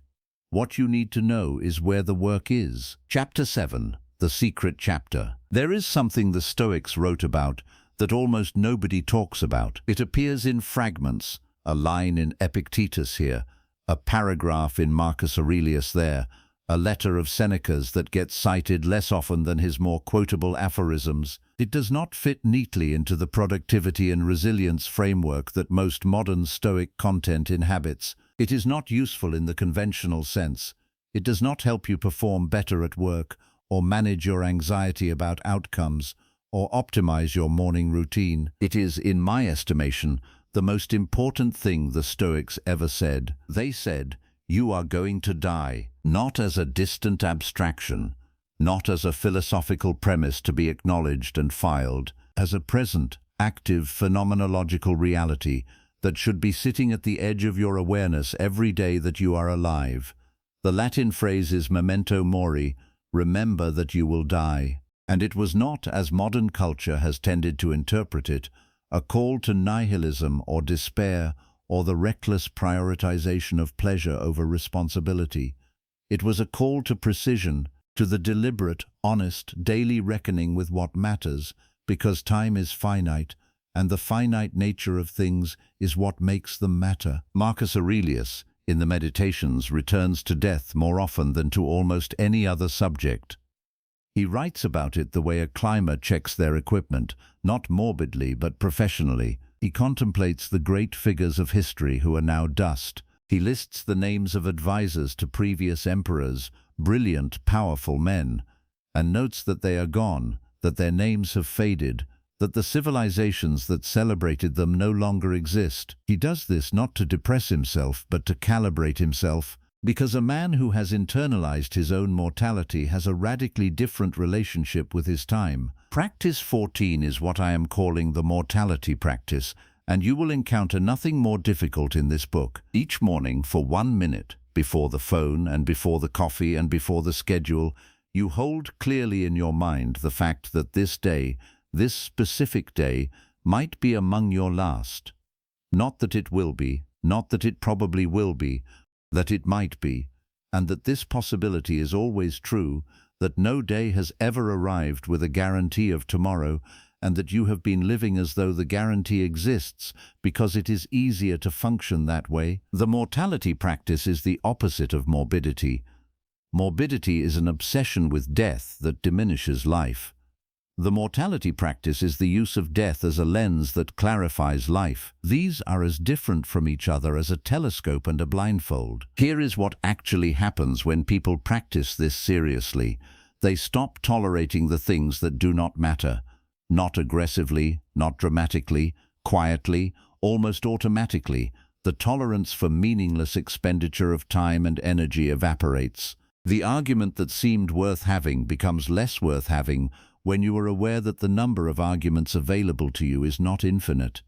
What you need to know is where the work is. Chapter 7, the secret chapter. There is something the Stoics wrote about that almost nobody talks about. It appears in fragments, a line in Epictetus here, a paragraph in Marcus Aurelius there, a letter of Seneca's that gets cited less often than his more quotable aphorisms. It does not fit neatly into the productivity and resilience framework that most modern Stoic content inhabits. It is not useful in the conventional sense. It does not help you perform better at work or manage your anxiety about outcomes, or optimize your morning routine. It is, in my estimation, the most important thing the Stoics ever said. They said, "You are going to die," not as a distant abstraction, not as a philosophical premise to be acknowledged and filed, as a present, active, phenomenological reality that should be sitting at the edge of your awareness every day that you are alive. The Latin phrase is memento mori, remember that you will die. And it was not, as modern culture has tended to interpret it, a call to nihilism or despair or the reckless prioritization of pleasure over responsibility. It was a call to precision, to the deliberate, honest, daily reckoning with what matters, because time is finite, and the finite nature of things is what makes them matter. Marcus Aurelius, in the Meditations, returns to death more often than to almost any other subject. He writes about it the way a climber checks their equipment, not morbidly but professionally. He contemplates the great figures of history who are now dust. He lists the names of advisors to previous emperors, brilliant, powerful men, and notes that they are gone, that their names have faded, that the civilizations that celebrated them no longer exist. He does this not to depress himself, but to calibrate himself, because a man who has internalized his own mortality has a radically different relationship with his time. Practice 14 is what I am calling the mortality practice, and you will encounter nothing more difficult in this book. Each morning, for 1 minute, before the phone and before the coffee and before the schedule, you hold clearly in your mind the fact that this day, this specific day, might be among your last. Not that it will be, not that it probably will be, that it might be, and that this possibility is always true, that no day has ever arrived with a guarantee of tomorrow, and that you have been living as though the guarantee exists because it is easier to function that way. The mortality practice is the opposite of morbidity. Morbidity is an obsession with death that diminishes life. The mortality practice is the use of death as a lens that clarifies life. These are as different from each other as a telescope and a blindfold. Here is what actually happens when people practice this seriously. They stop tolerating the things that do not matter. Not aggressively, not dramatically, quietly, almost automatically. The tolerance for meaningless expenditure of time and energy evaporates. The argument that seemed worth having becomes less worth having when you are aware that the number of arguments available to you is not infinite.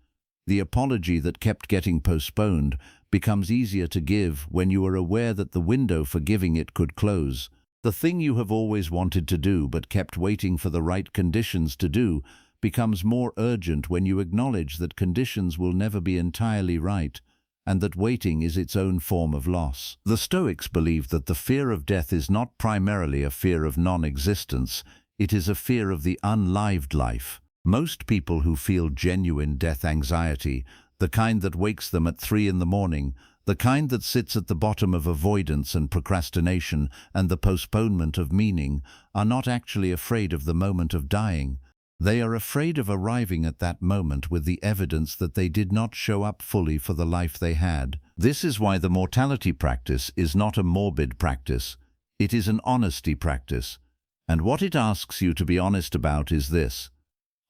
The apology that kept getting postponed becomes easier to give when you are aware that the window for giving it could close. The thing you have always wanted to do but kept waiting for the right conditions to do becomes more urgent when you acknowledge that conditions will never be entirely right, and that waiting is its own form of loss. The Stoics believe that the fear of death is not primarily a fear of non-existence, it is a fear of the unlived life. Most people who feel genuine death anxiety, the kind that wakes them at 3 in the morning, the kind that sits at the bottom of avoidance and procrastination and the postponement of meaning, are not actually afraid of the moment of dying. They are afraid of arriving at that moment with the evidence that they did not show up fully for the life they had. This is why the mortality practice is not a morbid practice. It is an honesty practice. And what it asks you to be honest about is this: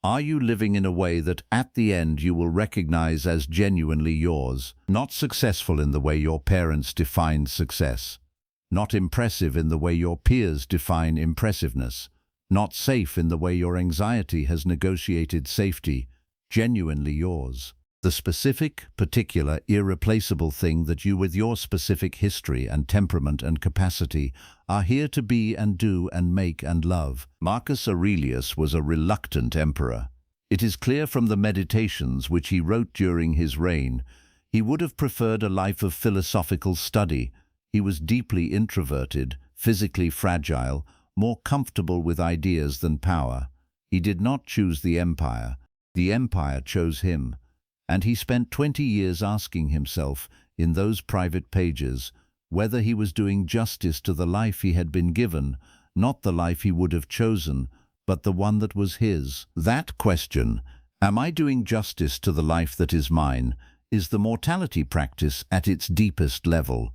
are you living in a way that at the end you will recognize as genuinely yours? Not successful in the way your parents defined success. Not impressive in the way your peers define impressiveness. Not safe in the way your anxiety has negotiated safety. Genuinely yours. The specific, particular, irreplaceable thing that you, with your specific history and temperament and capacity, are here to be and do and make and love. Marcus Aurelius was a reluctant emperor. It is clear from the Meditations which he wrote during his reign. He would have preferred a life of philosophical study. He was deeply introverted, physically fragile, more comfortable with ideas than power. He did not choose the empire chose him. And he spent 20 years asking himself, in those private pages, whether he was doing justice to the life he had been given, not the life he would have chosen, but the one that was his. That question, am I doing justice to the life that is mine, is the mortality practice at its deepest level.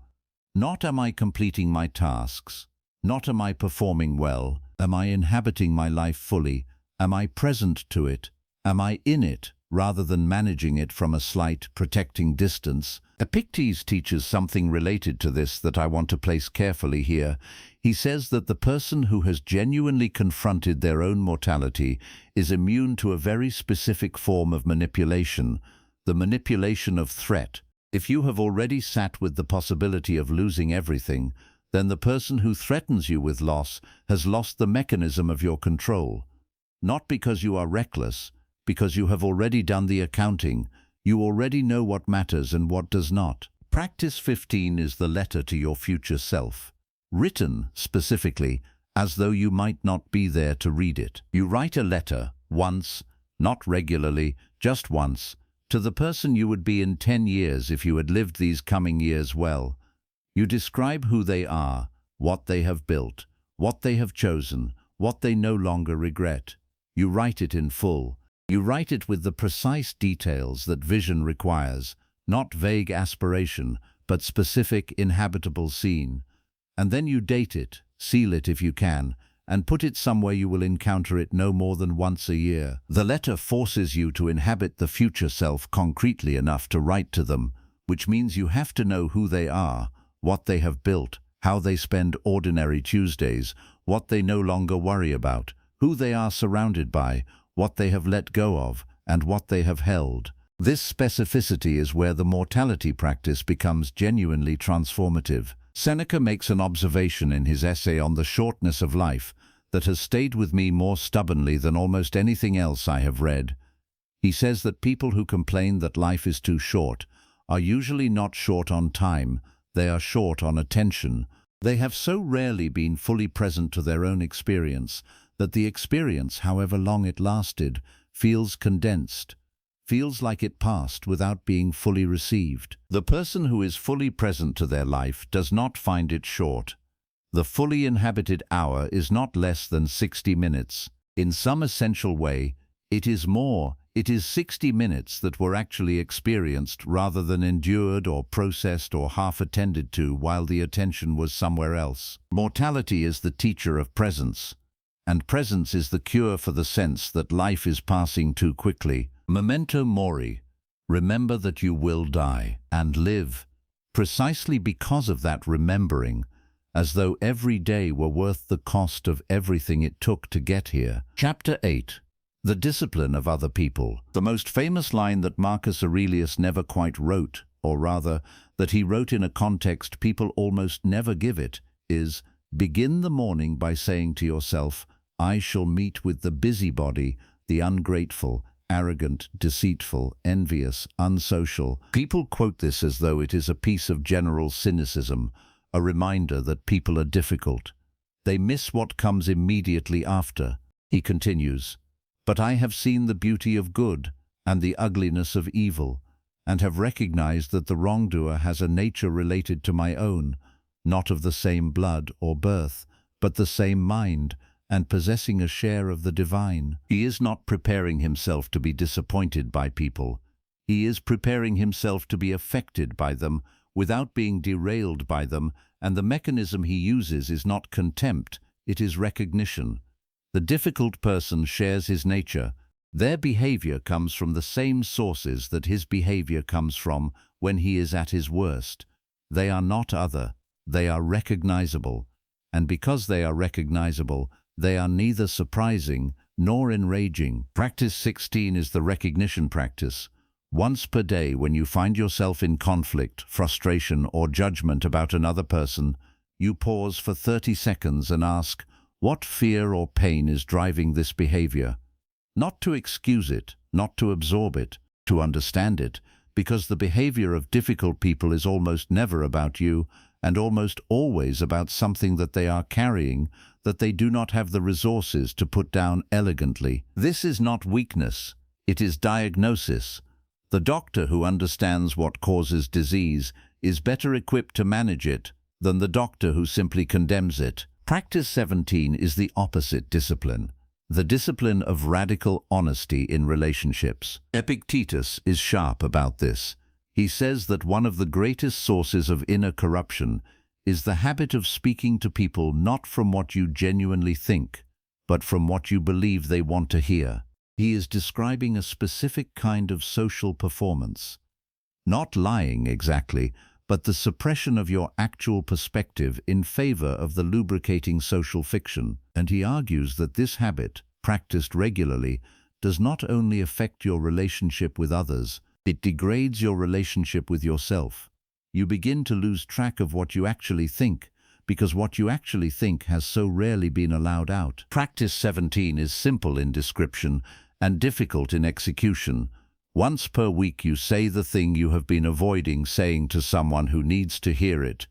Not am I completing my tasks, not am I performing well, Am I inhabiting my life fully? Am I present to it? Am I in it, rather than managing it from a slight, protecting distance? Epictetus teaches something related to this that I want to place carefully here. He says that the person who has genuinely confronted their own mortality is immune to a very specific form of manipulation, the manipulation of threat. If you have already sat with the possibility of losing everything, then the person who threatens you with loss has lost the mechanism of your control. Not because you are reckless, because you have already done the accounting. You already know what matters and what does not. Practice 15 is the letter to your future self, written, specifically, as though you might not be there to read it. You write a letter, once, not regularly, just once, to the person you would be in 10 years if you had lived these coming years well. You describe who they are, what they have built, what they have chosen, what they no longer regret. You write it in full. You write it with the precise details that vision requires, not vague aspiration, but specific inhabitable scene. And then you date it, seal it if you can, and put it somewhere you will encounter it no more than once a year. The letter forces you to inhabit the future self concretely enough to write to them, which means you have to know who they are, what they have built, how they spend ordinary Tuesdays, what they no longer worry about, who they are surrounded by, what they have let go of, and what they have held. This specificity is where the mortality practice becomes genuinely transformative. Seneca makes an observation in his essay on the shortness of life that has stayed with me more stubbornly than almost anything else I have read. He says that people who complain that life is too short are usually not short on time, they are short on attention. They have so rarely been fully present to their own experience that the experience, however long it lasted, feels condensed, feels like it passed without being fully received. The person who is fully present to their life does not find it short. The fully inhabited hour is not less than 60 minutes. In some essential way, it is more. It is 60 minutes that were actually experienced rather than endured or processed or half attended to while the attention was somewhere else. Mortality is the teacher of presence, and presence is the cure for the sense that life is passing too quickly. Memento mori, remember that you will die and live, precisely because of that remembering, as though every day were worth the cost of everything it took to get here. Chapter 8. The discipline of other people. The most famous line that Marcus Aurelius never quite wrote, or rather, that he wrote in a context people almost never give it, is, begin the morning by saying to yourself, I shall meet with the busybody, the ungrateful, arrogant, deceitful, envious, unsocial. People quote this as though it is a piece of general cynicism, a reminder that people are difficult. They miss what comes immediately after. He continues, but I have seen the beauty of good and the ugliness of evil, and have recognized that the wrongdoer has a nature related to my own, not of the same blood or birth, but the same mind, and possessing a share of the divine. He is not preparing himself to be disappointed by people. He is preparing himself to be affected by them without being derailed by them, and the mechanism he uses is not contempt, it is recognition. The difficult person shares his nature. Their behavior comes from the same sources that his behavior comes from when he is at his worst. They are not other, they are recognizable, and because they are recognizable, they are neither surprising nor enraging. Practice 16 is the recognition practice. Once per day, when you find yourself in conflict, frustration, or judgment about another person, you pause for 30 seconds and ask, what fear or pain is driving this behavior? Not to excuse it, not to absorb it, to understand it, because the behavior of difficult people is almost never about you, and almost always about something that they are carrying, that they do not have the resources to put down elegantly. This is not weakness, it is diagnosis. The doctor who understands what causes disease is better equipped to manage it than the doctor who simply condemns it. Practice 17 is the opposite discipline, the discipline of radical honesty in relationships. Epictetus is sharp about this. He says that one of the greatest sources of inner corruption is the habit of speaking to people not from what you genuinely think, but from what you believe they want to hear. He is describing a specific kind of social performance. Not lying exactly, but the suppression of your actual perspective in favor of the lubricating social fiction. And he argues that this habit, practiced regularly, does not only affect your relationship with others, it degrades your relationship with yourself. You begin to lose track of what you actually think, because what you actually think has so rarely been allowed out. Practice 17 is simple in description and difficult in execution. Once per week you say the thing you have been avoiding saying to someone who needs to hear it,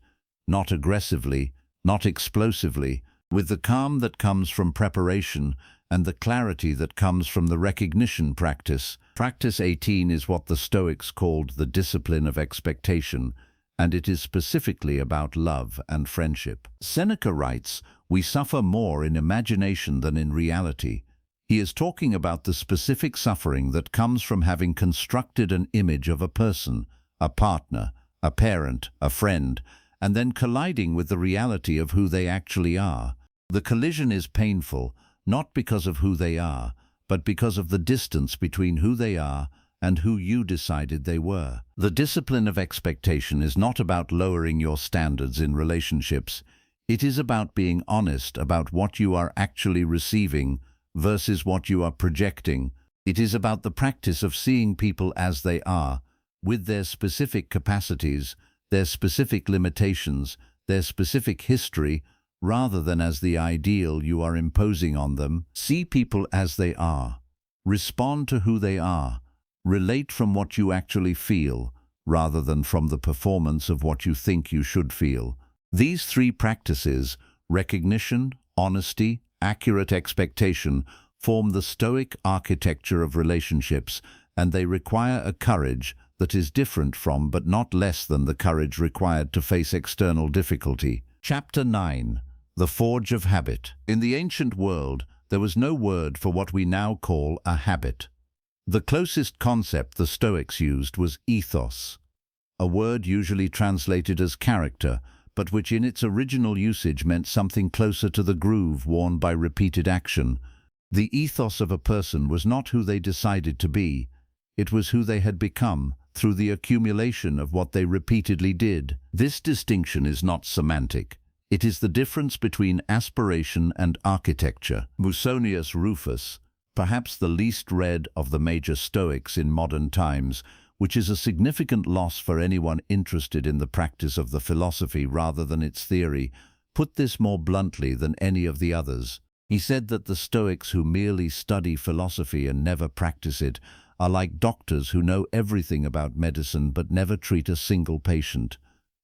not aggressively, not explosively, with the calm that comes from preparation and the clarity that comes from the recognition practice. Practice 18 is what the Stoics called the discipline of expectation, and it is specifically about love and friendship. Seneca writes, "We suffer more in imagination than in reality." He is talking about the specific suffering that comes from having constructed an image of a person, a partner, a parent, a friend, and then colliding with the reality of who they actually are. The collision is painful, not because of who they are, but because of the distance between who they are and who you decided they were. The discipline of expectation is not about lowering your standards in relationships. It is about being honest about what you are actually receiving versus what you are projecting. It is about the practice of seeing people as they are, with their specific capacities, their specific limitations, their specific history, rather than as the ideal you are imposing on them. See people as they are. Respond to who they are. Relate from what you actually feel, rather than from the performance of what you think you should feel. These three practices, recognition, honesty, accurate expectation, form the Stoic architecture of relationships, and they require a courage that is different from but not less than the courage required to face external difficulty. Chapter 9. The Forge of Habit. In the ancient world, there was no word for what we now call a habit. The closest concept the Stoics used was ethos, a word usually translated as character, but which in its original usage meant something closer to the groove worn by repeated action. The ethos of a person was not who they decided to be. It was who they had become through the accumulation of what they repeatedly did. This distinction is not semantic. It is the difference between aspiration and architecture. Musonius Rufus, perhaps the least read of the major Stoics in modern times, which is a significant loss for anyone interested in the practice of the philosophy rather than its theory, put this more bluntly than any of the others. He said that the Stoics who merely study philosophy and never practice it are like doctors who know everything about medicine but never treat a single patient.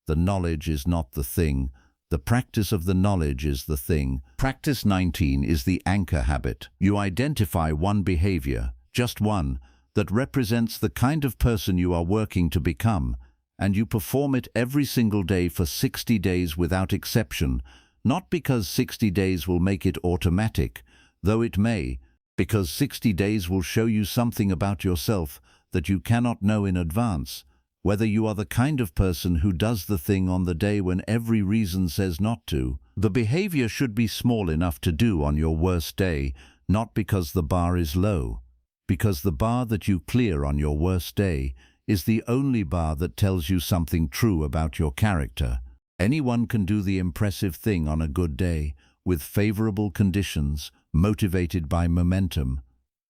The knowledge is not the thing. The practice of the knowledge is the thing. Practice 19 is the anchor habit. You identify one behavior, just one, that represents the kind of person you are working to become, and you perform it every single day for 60 days without exception, not because 60 days will make it automatic, though it may, because 60 days will show you something about yourself that you cannot know in advance, whether you are the kind of person who does the thing on the day when every reason says not to. The behavior should be small enough to do on your worst day, not because the bar is low, because the bar that you clear on your worst day is the only bar that tells you something true about your character. Anyone can do the impressive thing on a good day, with favorable conditions, motivated by momentum.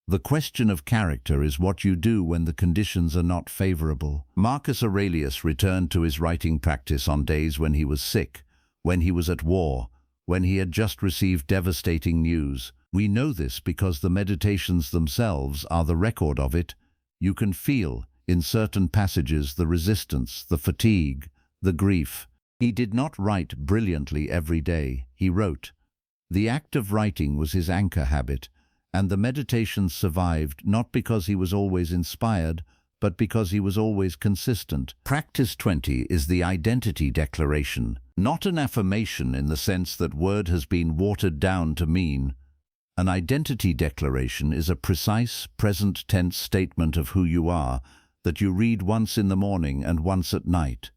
The question of character is what you do when the conditions are not favorable. Marcus Aurelius returned to his writing practice on days when he was sick, when he was at war, when he had just received devastating news. We know this because the meditations themselves are the record of it. You can feel, in certain passages, the resistance, the fatigue, the grief. He did not write brilliantly every day. He wrote. The act of writing was his anchor habit, and the meditations survived not because he was always inspired, but because he was always consistent. Practice 20 is the identity declaration, not an affirmation in the sense that word has been watered down to mean. An identity declaration is a precise, present tense statement of who you are that you read once in the morning and once at night.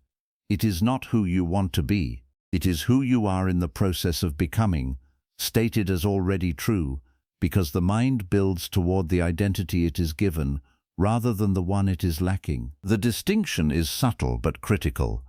It is not who you want to be. It is who you are in the process of becoming. stated as already true, because the mind builds toward the identity it is given, rather than the one it is lacking. The distinction is subtle but critical.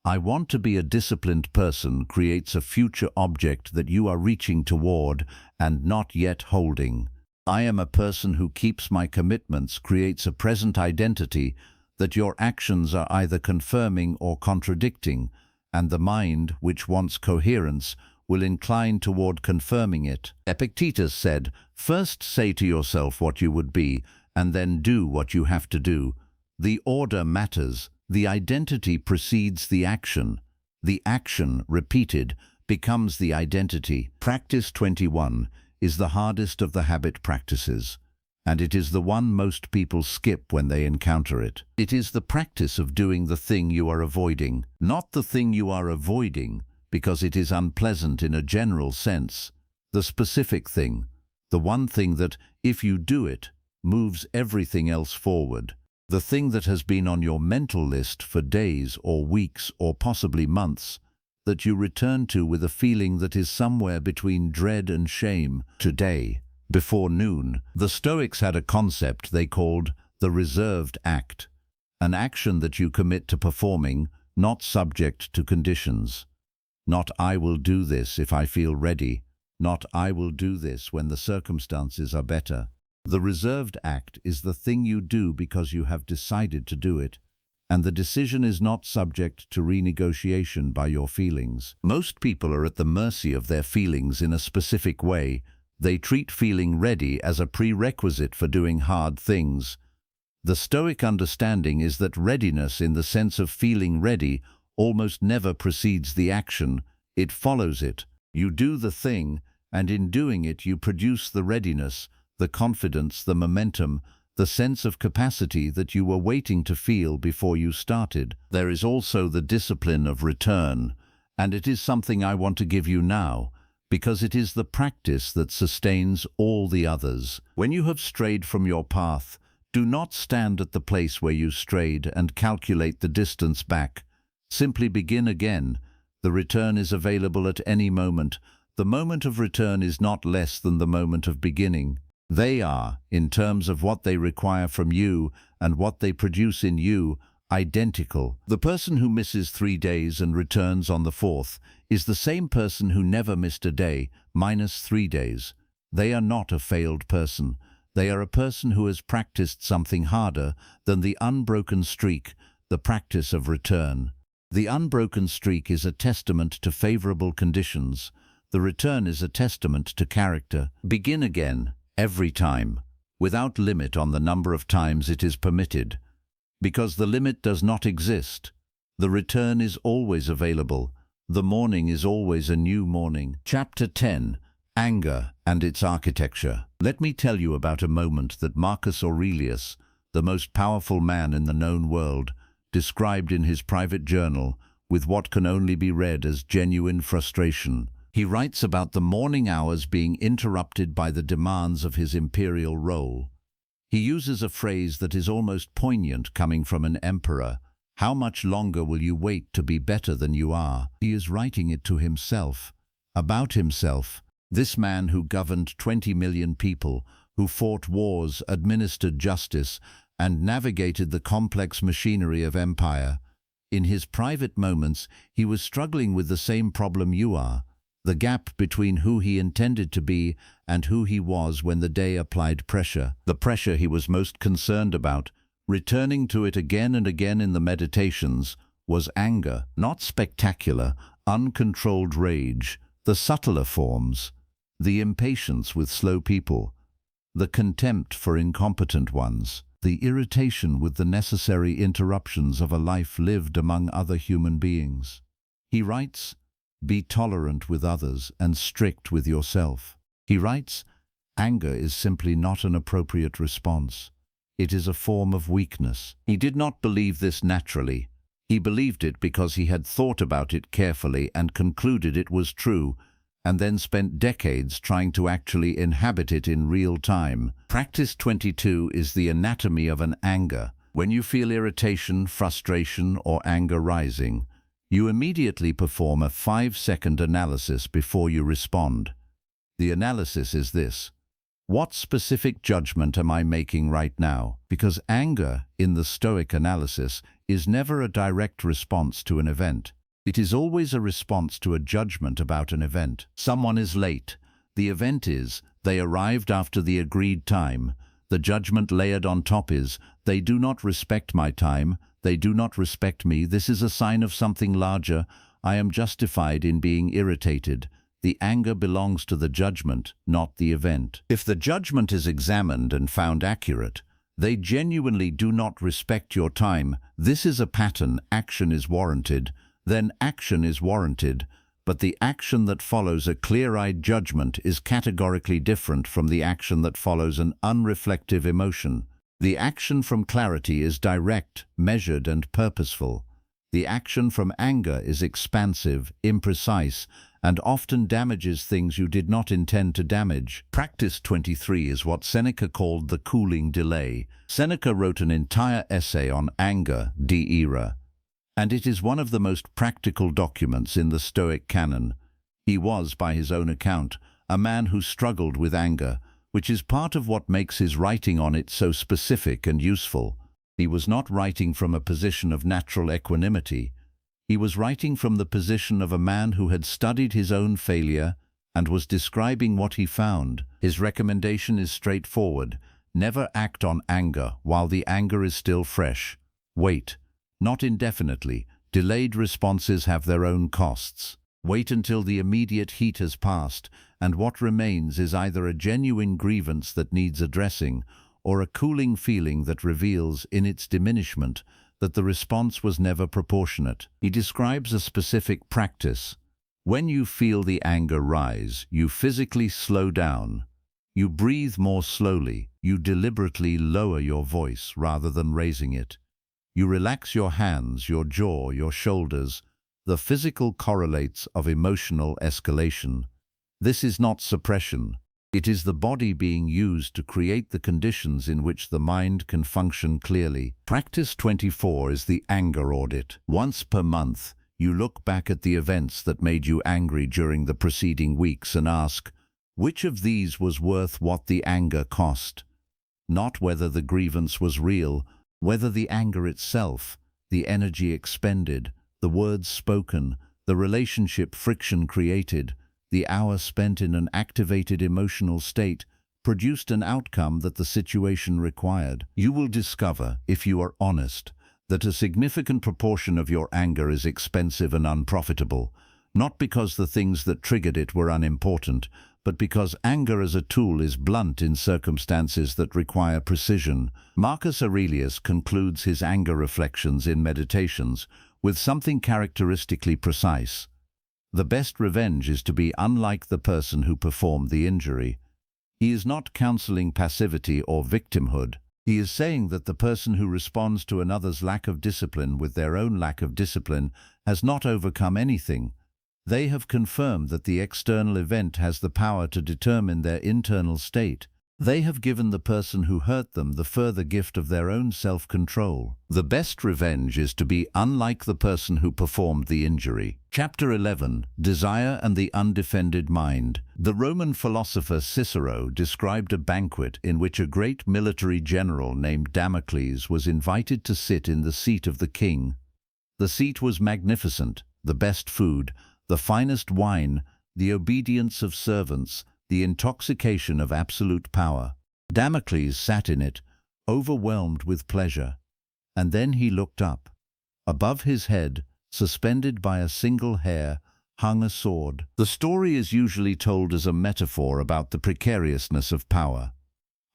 I want to be a disciplined person creates a future object that you are reaching toward and not yet holding. I am a person who keeps my commitments creates a present identity that your actions are either confirming or contradicting, and the mind, which wants coherence, will incline toward confirming it. Epictetus said, "First say to yourself what you would be, and then do what you have to do. The order matters. The identity precedes the action. The action, repeated, becomes the identity." Practice 21 is the hardest of the habit practices, and it is the one most people skip when they encounter it. It is the practice of doing the thing you are avoiding, not the thing you are avoiding because it is unpleasant in a general sense, the specific thing, the one thing that, if you do it, moves everything else forward, the thing that has been on your mental list for days or weeks or possibly months, that you return to with a feeling that is somewhere between dread and shame. Today, before noon, the Stoics had a concept they called the reserved act, an action that you commit to performing, not subject to conditions. Not "I will do this if I feel ready," not "I will do this when the circumstances are better." The reserved act is the thing you do because you have decided to do it, and the decision is not subject to renegotiation by your feelings. Most people are at the mercy of their feelings in a specific way. They treat feeling ready as a prerequisite for doing hard things. The Stoic understanding is that readiness in the sense of feeling ready almost never precedes the action, it follows it. You do the thing, and in doing it you produce the readiness, the confidence, the momentum, the sense of capacity that you were waiting to feel before you started. There is also the discipline of return, and it is something I want to give you now, because it is the practice that sustains all the others. When you have strayed from your path, do not stand at the place where you strayed and calculate the distance back. Simply begin again. The return is available at any moment. The moment of return is not less than the moment of beginning. They are, in terms of what they require from you and what they produce in you, identical. The person who misses 3 days and returns on the 4th is the same person who never missed a day, minus 3 days. They are not a failed person. They are a person who has practiced something harder than the unbroken streak, the practice of return. The unbroken streak is a testament to favorable conditions. The return is a testament to character. Begin again, every time, without limit on the number of times it is permitted. Because the limit does not exist. The return is always available. The morning is always a new morning. Chapter 10. Anger and its Architecture. Let me tell you about a moment that Marcus Aurelius, the most powerful man in the known world, described in his private journal with what can only be read as genuine frustration. He writes about the morning hours being interrupted by the demands of his imperial role. He uses a phrase that is almost poignant coming from an emperor. "How much longer will you wait to be better than you are?" He is writing it to himself, about himself. This man who governed 20 million people, who fought wars, administered justice, and navigated the complex machinery of empire. In his private moments, he was struggling with the same problem you are, the gap between who he intended to be and who he was when the day applied pressure. The pressure he was most concerned about, returning to it again and again in the meditations, was anger, not spectacular, uncontrolled rage, the subtler forms, the impatience with slow people, the contempt for incompetent ones, the irritation with the necessary interruptions of a life lived among other human beings. He writes, "Be tolerant with others and strict with yourself." He writes, "Anger is simply not an appropriate response. It is a form of weakness." He did not believe this naturally. He believed it because he had thought about it carefully and concluded it was true, and then spent decades trying to actually inhabit it in real time. Practice 22 is the anatomy of an anger. When you feel irritation, frustration, or anger rising, you immediately perform a 5-second analysis before you respond. The analysis is this: what specific judgment am I making right now? Because anger, in the Stoic analysis, is never a direct response to an event. It is always a response to a judgment about an event. Someone is late. The event is, they arrived after the agreed time. The judgment layered on top is, they do not respect my time, they do not respect me. This is a sign of something larger. I am justified in being irritated. The anger belongs to the judgment, not the event. If the judgment is examined and found accurate, they genuinely do not respect your time. This is a pattern. Action is warranted. Then action is warranted. But the action that follows a clear-eyed judgment is categorically different from the action that follows an unreflective emotion. The action from clarity is direct, measured, and purposeful. The action from anger is expansive, imprecise, and often damages things you did not intend to damage. Practice 23 is what Seneca called the cooling delay. Seneca wrote an entire essay on anger, de ira, and it is one of the most practical documents in the Stoic canon. He was, by his own account, a man who struggled with anger, which is part of what makes his writing on it so specific and useful. He was not writing from a position of natural equanimity. He was writing from the position of a man who had studied his own failure and was describing what he found. His recommendation is straightforward: never act on anger while the anger is still fresh. Wait, not indefinitely. Delayed responses have their own costs. Wait until the immediate heat has passed, and what remains is either a genuine grievance that needs addressing or a cooling feeling that reveals, in its diminishment, that the response was never proportionate. He describes a specific practice. When you feel the anger rise, you physically slow down. You breathe more slowly. You deliberately lower your voice rather than raising it. You relax your hands, your jaw, your shoulders. The physical correlates of emotional escalation. This is not suppression. It is the body being used to create the conditions in which the mind can function clearly. Practice 24 is the anger audit. Once per month, you look back at the events that made you angry during the preceding weeks and ask, which of these was worth what the anger cost? Not whether the grievance was real, whether the anger itself, the energy expended, the words spoken, the relationship friction created, the hour spent in an activated emotional state produced an outcome that the situation required. You will discover, if you are honest, that a significant proportion of your anger is expensive and unprofitable, not because the things that triggered it were unimportant, but because anger as a tool is blunt in circumstances that require precision. Marcus Aurelius concludes his anger reflections in Meditations with something characteristically precise. The best revenge is to be unlike the person who performed the injury. He is not counseling passivity or victimhood. He is saying that the person who responds to another's lack of discipline with their own lack of discipline has not overcome anything. They have confirmed that the external event has the power to determine their internal state. They have given the person who hurt them the further gift of their own self-control. The best revenge is to be unlike the person who performed the injury. Chapter 11. Desire and the Undefended Mind. The Roman philosopher Cicero described a banquet in which a great military general named Damocles was invited to sit in the seat of the king. The seat was magnificent, the best food, the finest wine, the obedience of servants, the intoxication of absolute power. Damocles sat in it, overwhelmed with pleasure. And then he looked up. Above his head, suspended by a single hair, hung a sword. The story is usually told as a metaphor about the precariousness of power.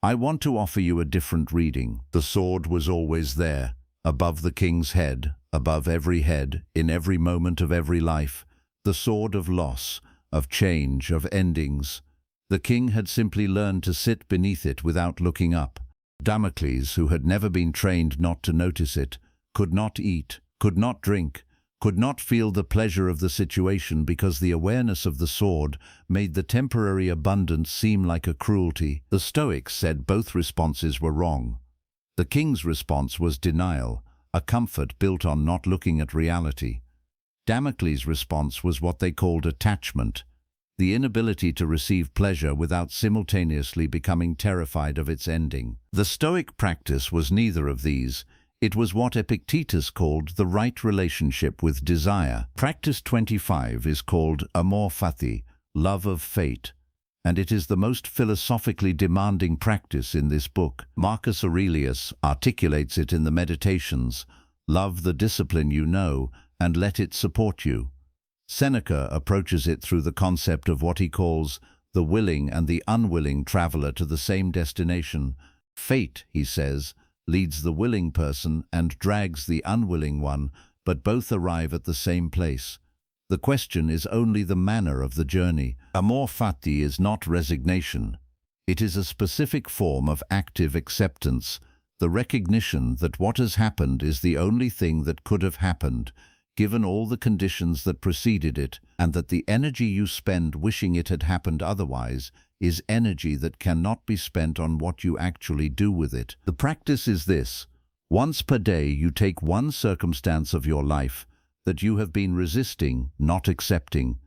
I want to offer you a different reading. The sword was always there, above the king's head, above every head, in every moment of every life. The sword of loss, of change, of endings. The king had simply learned to sit beneath it without looking up. Damocles, who had never been trained not to notice it, could not eat, could not drink, could not feel the pleasure of the situation because the awareness of the sword made the temporary abundance seem like a cruelty. The Stoics said both responses were wrong. The king's response was denial, a comfort built on not looking at reality. Damocles' response was what they called attachment, the inability to receive pleasure without simultaneously becoming terrified of its ending. The Stoic practice was neither of these. It was what Epictetus called the right relationship with desire. Practice 25 is called amor fati, love of fate, and it is the most philosophically demanding practice in this book. Marcus Aurelius articulates it in the Meditations: love the discipline you know, and let it support you. Seneca approaches it through the concept of what he calls the willing and the unwilling traveler to the same destination. Fate, he says, leads the willing person and drags the unwilling one, but both arrive at the same place. The question is only the manner of the journey. Amor fati is not resignation. It is a specific form of active acceptance, the recognition that what has happened is the only thing that could have happened, given all the conditions that preceded it, and that the energy you spend wishing it had happened otherwise is energy that cannot be spent on what you actually do with it. The practice is this: once per day you take one circumstance of your life that you have been resisting, not accepting,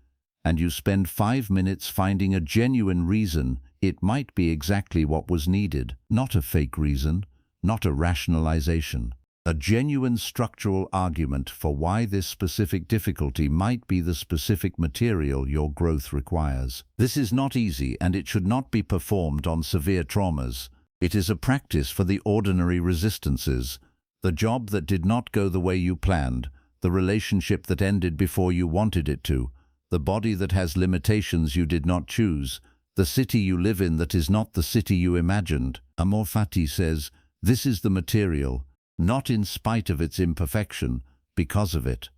and you spend 5 minutes finding a genuine reason it might be exactly what was needed, not a fake reason, not a rationalization. A genuine structural argument for why this specific difficulty might be the specific material your growth requires. This is not easy, and it should not be performed on severe traumas. It is a practice for the ordinary resistances, the job that did not go the way you planned, the relationship that ended before you wanted it to, the body that has limitations you did not choose, the city you live in that is not the city you imagined. Amor fati says, this is the material, not in spite of its imperfection, because of it.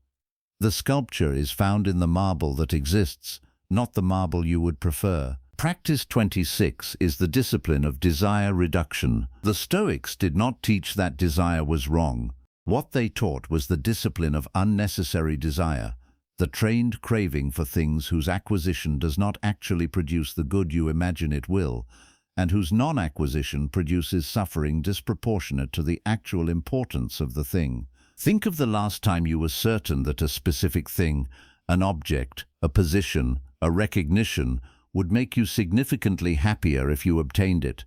The sculpture is found in the marble that exists, not the marble you would prefer. Practice 26 is the discipline of desire reduction. The Stoics did not teach that desire was wrong. What they taught was the discipline of unnecessary desire, the trained craving for things whose acquisition does not actually produce the good you imagine it will, and whose non-acquisition produces suffering disproportionate to the actual importance of the thing. Think of the last time you were certain that a specific thing, an object, a position, a recognition, would make you significantly happier if you obtained it.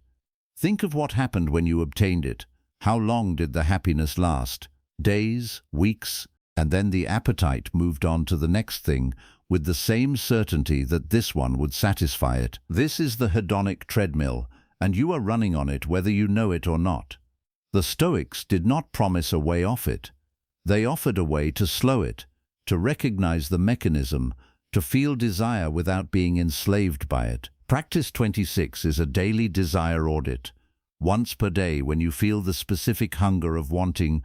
Think of what happened when you obtained it. How long did the happiness last? Days, weeks, and then the appetite moved on to the next thing, with the same certainty that this one would satisfy it. This is the hedonic treadmill, and you are running on it whether you know it or not. The Stoics did not promise a way off it. They offered a way to slow it, to recognize the mechanism, to feel desire without being enslaved by it. Practice 26 is a daily desire audit. Once per day, when you feel the specific hunger of wanting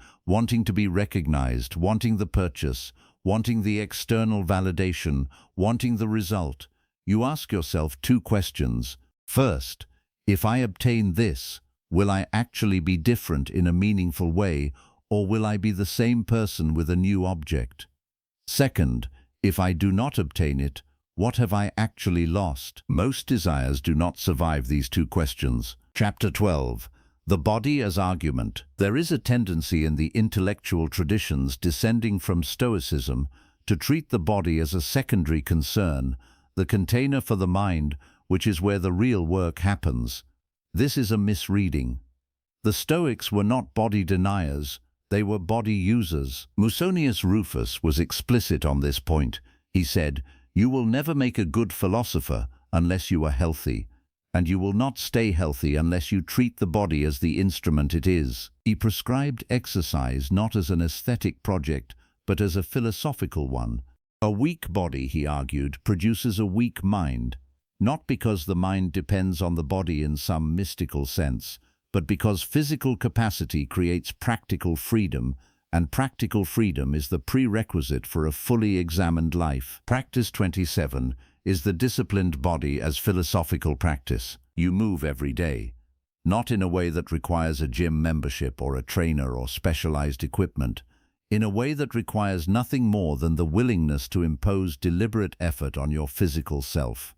to be recognized, wanting the purchase, wanting the external validation, wanting the result, you ask yourself 2 questions. First, if I obtain this, will I actually be different in a meaningful way, or will I be the same person with a new object? Second, if I do not obtain it, what have I actually lost? Most desires do not survive these 2 questions. Chapter 12. The body as argument. There is a tendency in the intellectual traditions descending from Stoicism to treat the body as a secondary concern, the container for the mind, which is where the real work happens. This is a misreading. The Stoics were not body deniers, they were body users. Musonius Rufus was explicit on this point. He said, "You will never make a good philosopher unless you are healthy, and you will not stay healthy unless you treat the body as the instrument it is." He prescribed exercise not as an aesthetic project, but as a philosophical one. A weak body, he argued, produces a weak mind, not because the mind depends on the body in some mystical sense, but because physical capacity creates practical freedom, and practical freedom is the prerequisite for a fully examined life. Practice 27 is the disciplined body as philosophical practice. You move every day, not in a way that requires a gym membership or a trainer or specialized equipment, in a way that requires nothing more than the willingness to impose deliberate effort on your physical self.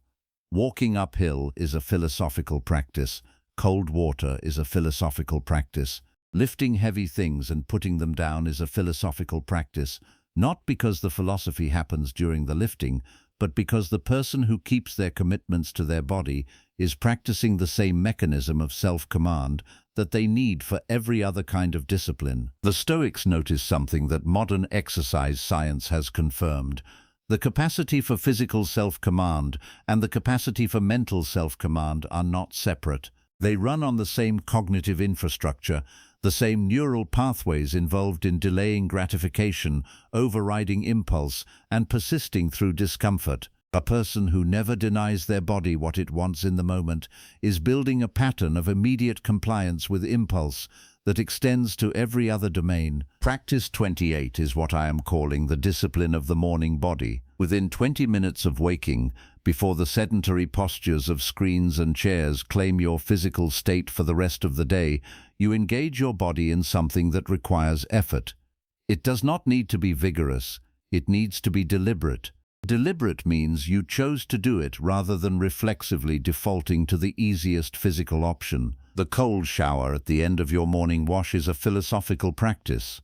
Walking uphill is a philosophical practice. Cold water is a philosophical practice. Lifting heavy things and putting them down is a philosophical practice, not because the philosophy happens during the lifting, but because the person who keeps their commitments to their body is practicing the same mechanism of self-command that they need for every other kind of discipline. The Stoics notice something that modern exercise science has confirmed. The capacity for physical self-command and the capacity for mental self-command are not separate. They run on the same cognitive infrastructure, the same neural pathways involved in delaying gratification, overriding impulse, and persisting through discomfort. A person who never denies their body what it wants in the moment is building a pattern of immediate compliance with impulse that extends to every other domain. Practice 28 is what I am calling the discipline of the morning body. Within 20 minutes of waking, before the sedentary postures of screens and chairs claim your physical state for the rest of the day, you engage your body in something that requires effort. It does not need to be vigorous, it needs to be deliberate. Deliberate means you chose to do it rather than reflexively defaulting to the easiest physical option. The cold shower at the end of your morning wash is a philosophical practice.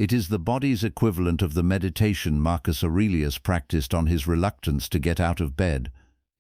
It is the body's equivalent of the meditation Marcus Aurelius practiced on his reluctance to get out of bed.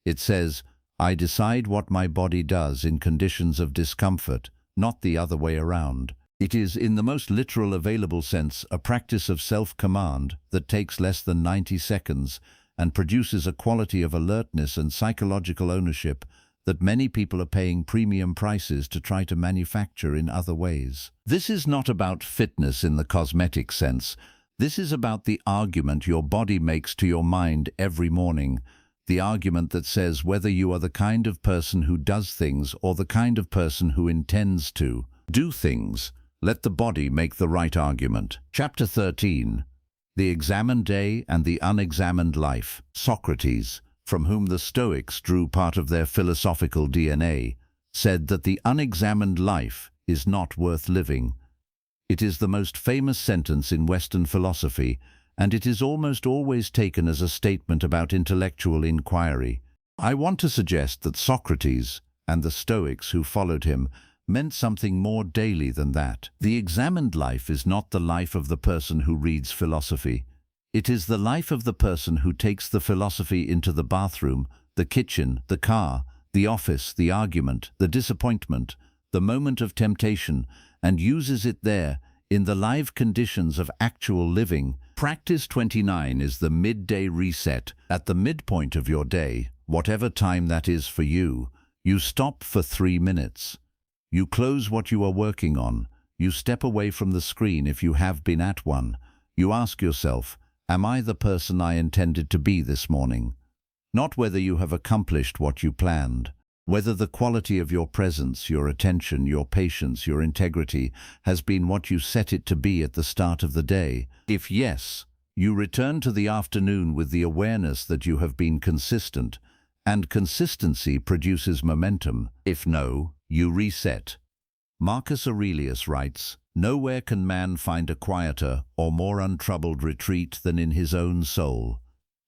It says, "I decide what my body does in conditions of discomfort, not the other way around." It is, in the most literal available sense, a practice of self-command that takes less than 90 seconds and produces a quality of alertness and psychological ownership that many people are paying premium prices to try to manufacture in other ways. This is not about fitness in the cosmetic sense. This is about the argument your body makes to your mind every morning, the argument that says whether you are the kind of person who does things or the kind of person who intends to do things. Let the body make the right argument. Chapter 13. The Examined Day and the Unexamined Life. Socrates, from whom the Stoics drew part of their philosophical DNA, said that the unexamined life is not worth living. It is the most famous sentence in Western philosophy, and it is almost always taken as a statement about intellectual inquiry. I want to suggest that Socrates, and the Stoics who followed him, meant something more daily than that. The examined life is not the life of the person who reads philosophy. It is the life of the person who takes the philosophy into the bathroom, the kitchen, the car, the office, the argument, the disappointment, the moment of temptation, and uses it there, in the live conditions of actual living. Practice 29 is the midday reset. At the midpoint of your day, whatever time that is for you, you stop for 3 minutes. You close what you are working on. You step away from the screen if you have been at one. You ask yourself, am I the person I intended to be this morning? Not whether you have accomplished what you planned. Whether the quality of your presence, your attention, your patience, your integrity has been what you set it to be at the start of the day. If yes, you return to the afternoon with the awareness that you have been consistent, and consistency produces momentum. If no, you reset. Marcus Aurelius writes, "Nowhere can man find a quieter or more untroubled retreat than in his own soul."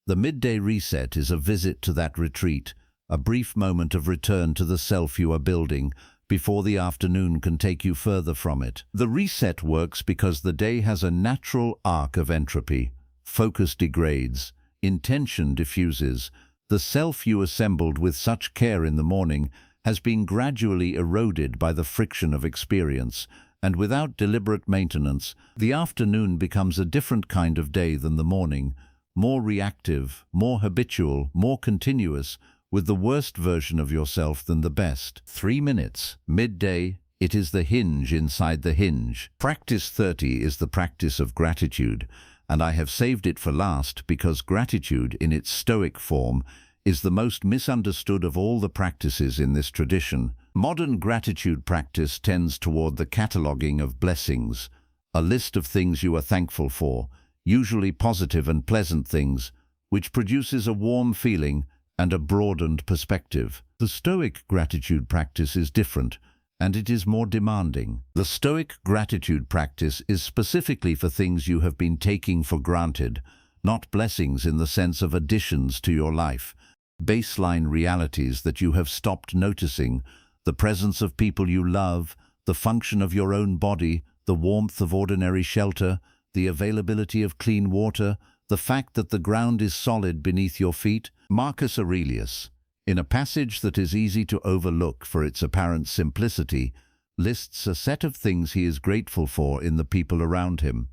The midday reset is a visit to that retreat, a brief moment of return to the self you are building before the afternoon can take you further from it. The reset works because the day has a natural arc of entropy. Focus degrades, intention diffuses. The self you assembled with such care in the morning has been gradually eroded by the friction of experience, and without deliberate maintenance, the afternoon becomes a different kind of day than the morning, more reactive, more habitual, more continuous, with the worst version of yourself than the best. 3 minutes, midday, it is the hinge inside the hinge. Practice 30 is the practice of gratitude, and I have saved it for last because gratitude in its Stoic form is the most misunderstood of all the practices in this tradition. Modern gratitude practice tends toward the cataloging of blessings, a list of things you are thankful for, usually positive and pleasant things, which produces a warm feeling and a broadened perspective. The Stoic gratitude practice is different, and it is more demanding. The Stoic gratitude practice is specifically for things you have been taking for granted, not blessings in the sense of additions to your life. Baseline realities that you have stopped noticing, the presence of people you love, the function of your own body, the warmth of ordinary shelter, the availability of clean water, the fact that the ground is solid beneath your feet. Marcus Aurelius, in a passage that is easy to overlook for its apparent simplicity, lists a set of things he is grateful for in the people around him.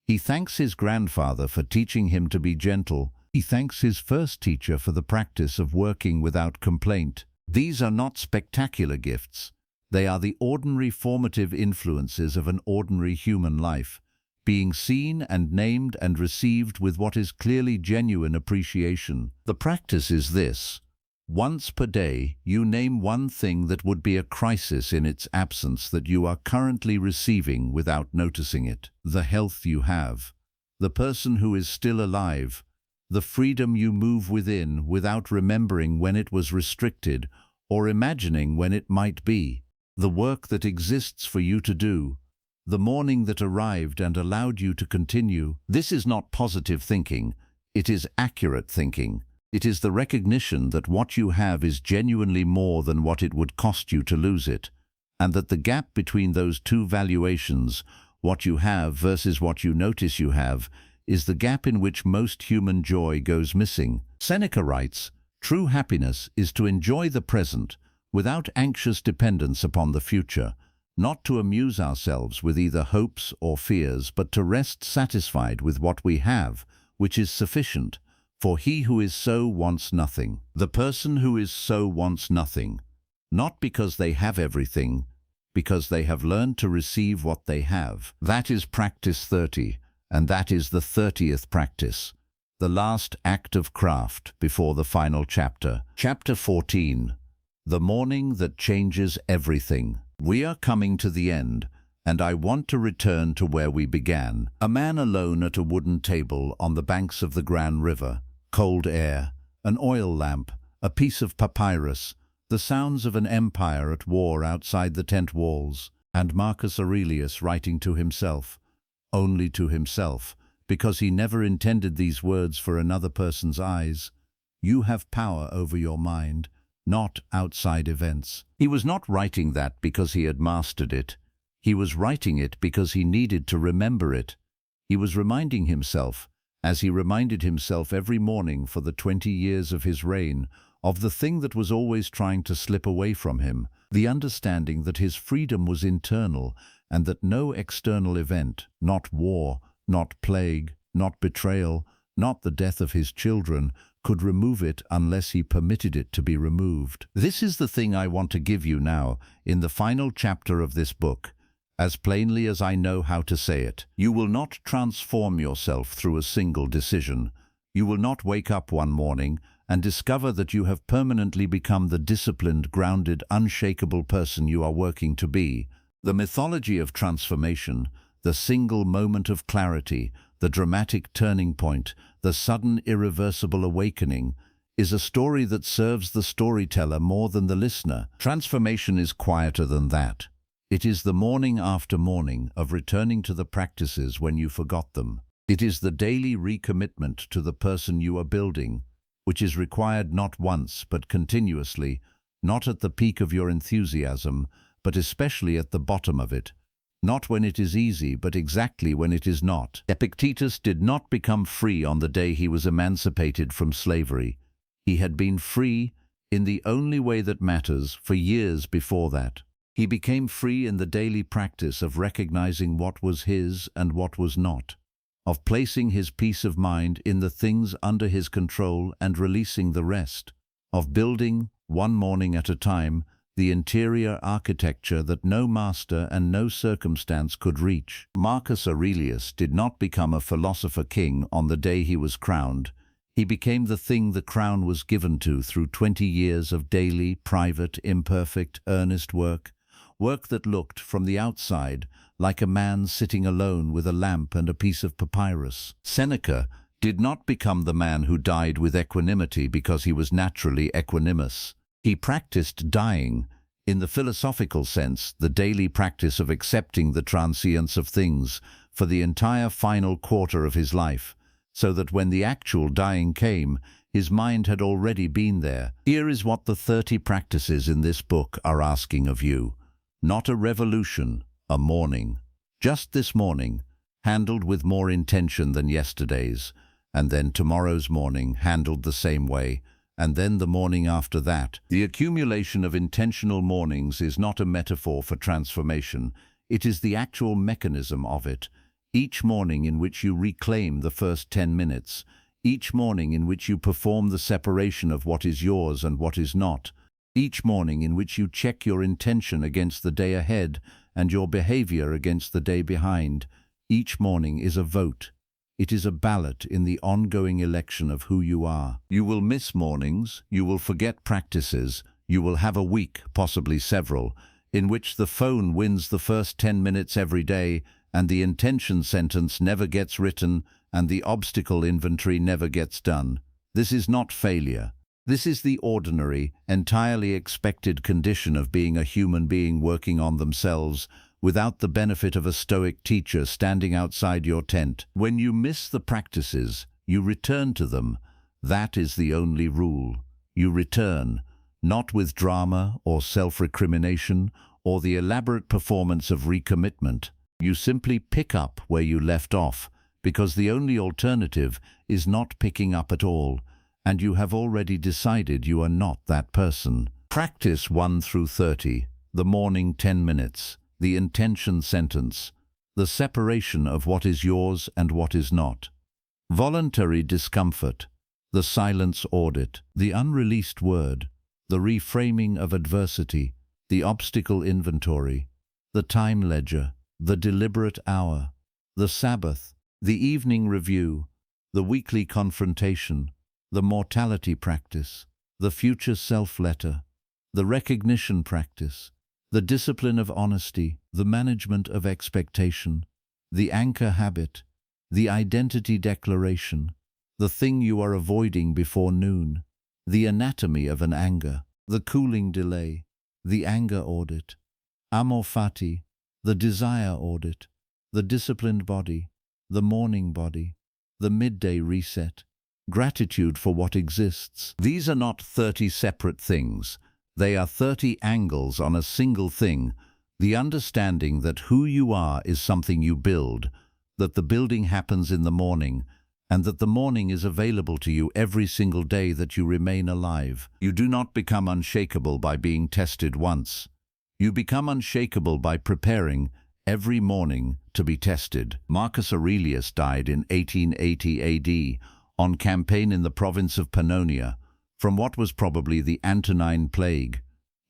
He thanks his grandfather for teaching him to be gentle. He thanks his first teacher for the practice of working without complaint. These are not spectacular gifts. They are the ordinary formative influences of an ordinary human life, being seen and named and received with what is clearly genuine appreciation. The practice is this: once per day, you name one thing that would be a crisis in its absence that you are currently receiving without noticing it. The health you have, the person who is still alive, the freedom you move within without remembering when it was restricted or imagining when it might be, the work that exists for you to do, the morning that arrived and allowed you to continue. This is not positive thinking, it is accurate thinking. It is the recognition that what you have is genuinely more than what it would cost you to lose it, and that the gap between those two valuations, what you have versus what you notice you have, is the gap in which most human joy goes missing. Seneca writes, "True happiness is to enjoy the present without anxious dependence upon the future, not to amuse ourselves with either hopes or fears, but to rest satisfied with what we have, which is sufficient. For he who is so wants nothing." The person who is so wants nothing, not because they have everything, because they have learned to receive what they have. That is practice 30, and that is the 30th practice, the last act of craft before the final chapter. Chapter 14, The Morning That Changes Everything. We are coming to the end, and I want to return to where we began. A man alone at a wooden table on the banks of the Grand River, cold air, an oil lamp, a piece of papyrus, the sounds of an empire at war outside the tent walls, and Marcus Aurelius writing to himself, only to himself, because he never intended these words for another person's eyes. You have power over your mind, not outside events. He was not writing that because he had mastered it. He was writing it because he needed to remember it. He was reminding himself, as he reminded himself every morning for the 20 years of his reign, of the thing that was always trying to slip away from him, the understanding that his freedom was internal and that no external event, not war, not plague, not betrayal, not the death of his children, could remove it unless he permitted it to be removed. This is the thing I want to give you now, in the final chapter of this book, as plainly as I know how to say it. You will not transform yourself through a single decision. You will not wake up one morning and discover that you have permanently become the disciplined, grounded, unshakable person you are working to be. The mythology of transformation, the single moment of clarity, the dramatic turning point, the sudden irreversible awakening, is a story that serves the storyteller more than the listener. Transformation is quieter than that. It is the morning after morning of returning to the practices when you forgot them. It is the daily recommitment to the person you are building, which is required not once but continuously, not at the peak of your enthusiasm, but especially at the bottom of it. Not when it is easy, but exactly when it is not. Epictetus did not become free on the day he was emancipated from slavery. He had been free, in the only way that matters, for years before that. He became free in the daily practice of recognizing what was his and what was not, of placing his peace of mind in the things under his control and releasing the rest, of building, one morning at a time, the interior architecture that no master and no circumstance could reach. Marcus Aurelius did not become a philosopher king on the day he was crowned. He became the thing the crown was given to through 20 years of daily, private, imperfect, earnest work that looked, from the outside, like a man sitting alone with a lamp and a piece of papyrus. Seneca did not become the man who died with equanimity because he was naturally equanimous. He practiced dying, in the philosophical sense, the daily practice of accepting the transience of things for the entire final quarter of his life, so that when the actual dying came, his mind had already been there. Here is what the 30 practices in this book are asking of you. Not a revolution, a morning. Just this morning, handled with more intention than yesterday's, and then tomorrow's morning handled the same way, and then the morning after that. The accumulation of intentional mornings is not a metaphor for transformation. It is the actual mechanism of it. Each morning in which you reclaim the first 10 minutes, each morning in which you perform the separation of what is yours and what is not, each morning in which you check your intention against the day ahead and your behavior against the day behind, each morning is a vote. It is a ballot in the ongoing election of who you are. You will miss mornings, you will forget practices, you will have a week, possibly several, in which the phone wins the first 10 minutes every day and the intention sentence never gets written and the obstacle inventory never gets done. This is not failure. This is the ordinary, entirely expected condition of being a human being working on themselves, without the benefit of a Stoic teacher standing outside your tent. When you miss the practices, you return to them. That is the only rule. You return, not with drama or self-recrimination or the elaborate performance of recommitment. You simply pick up where you left off, because the only alternative is not picking up at all, and you have already decided you are not that person. Practice 1 through 30, the morning 10 minutes. The intention sentence, the separation of what is yours and what is not. Voluntary discomfort, the silence audit, the unreleased word, the reframing of adversity, the obstacle inventory, the time ledger, the deliberate hour, the Sabbath, the evening review, the weekly confrontation, the mortality practice, the future self-letter, the recognition practice, the discipline of honesty, the management of expectation, the anchor habit, the identity declaration, the thing you are avoiding before noon, the anatomy of an anger, the cooling delay, the anger audit, amor fati, the desire audit, the disciplined body, the morning body, the midday reset, gratitude for what exists. These are not 30 separate things. They are 30 angles on a single thing, the understanding that who you are is something you build, that the building happens in the morning, and that the morning is available to you every single day that you remain alive. You do not become unshakable by being tested once. You become unshakable by preparing every morning to be tested. Marcus Aurelius died in 1880 AD on campaign in the province of Pannonia, from what was probably the Antonine Plague.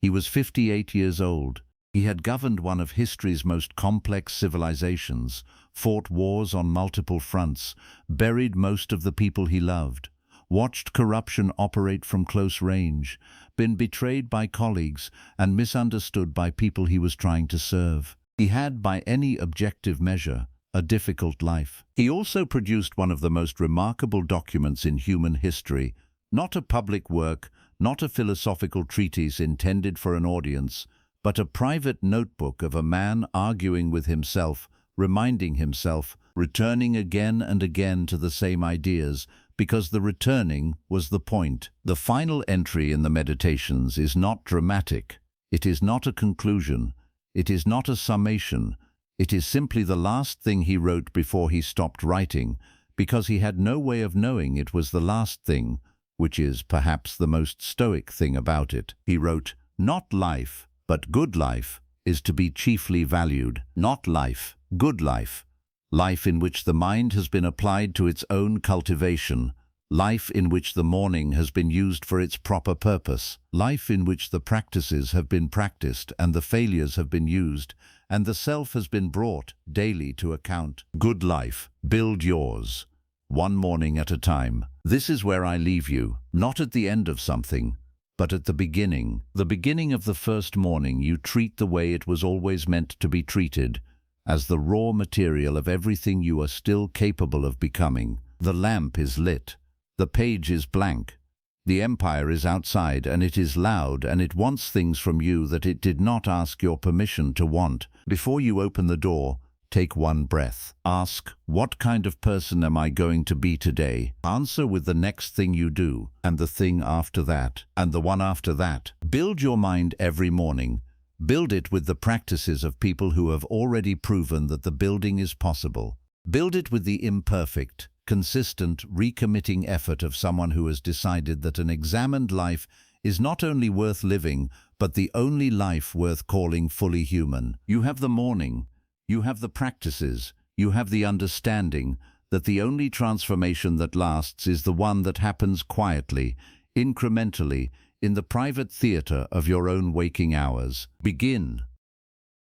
He was 58 years old. He had governed one of history's most complex civilizations, fought wars on multiple fronts, buried most of the people he loved, watched corruption operate from close range, been betrayed by colleagues, and misunderstood by people he was trying to serve. He had, by any objective measure, a difficult life. He also produced one of the most remarkable documents in human history, not a public work, not a philosophical treatise intended for an audience, but a private notebook of a man arguing with himself, reminding himself, returning again and again to the same ideas, because the returning was the point. The final entry in the Meditations is not dramatic. It is not a conclusion. It is not a summation. It is simply the last thing he wrote before he stopped writing, because he had no way of knowing it was the last thing, which is perhaps the most Stoic thing about it. He wrote, "Not life, but good life, is to be chiefly valued. Not life, good life. Life in which the mind has been applied to its own cultivation. Life in which the morning has been used for its proper purpose. Life in which the practices have been practiced and the failures have been used, and the self has been brought daily to account. Good life, build yours, one morning at a time. This is where I leave you, not at the end of something, but at the beginning of the first morning you treat the way it was always meant to be treated, as the raw material of everything you are still capable of becoming. The lamp is lit, the page is blank, the empire is outside, and it is loud, and it wants things from you that it did not ask your permission to want. Before you open the door, take one breath. Ask, what kind of person am I going to be today? Answer with the next thing you do, and the thing after that, and the one after that. Build your mind every morning. Build it with the practices of people who have already proven that the building is possible. Build it with the imperfect, consistent, recommitting effort of someone who has decided that an examined life is not only worth living, but the only life worth calling fully human. You have the morning, you have the practices, you have the understanding that the only transformation that lasts is the one that happens quietly, incrementally, in the private theater of your own waking hours. Begin.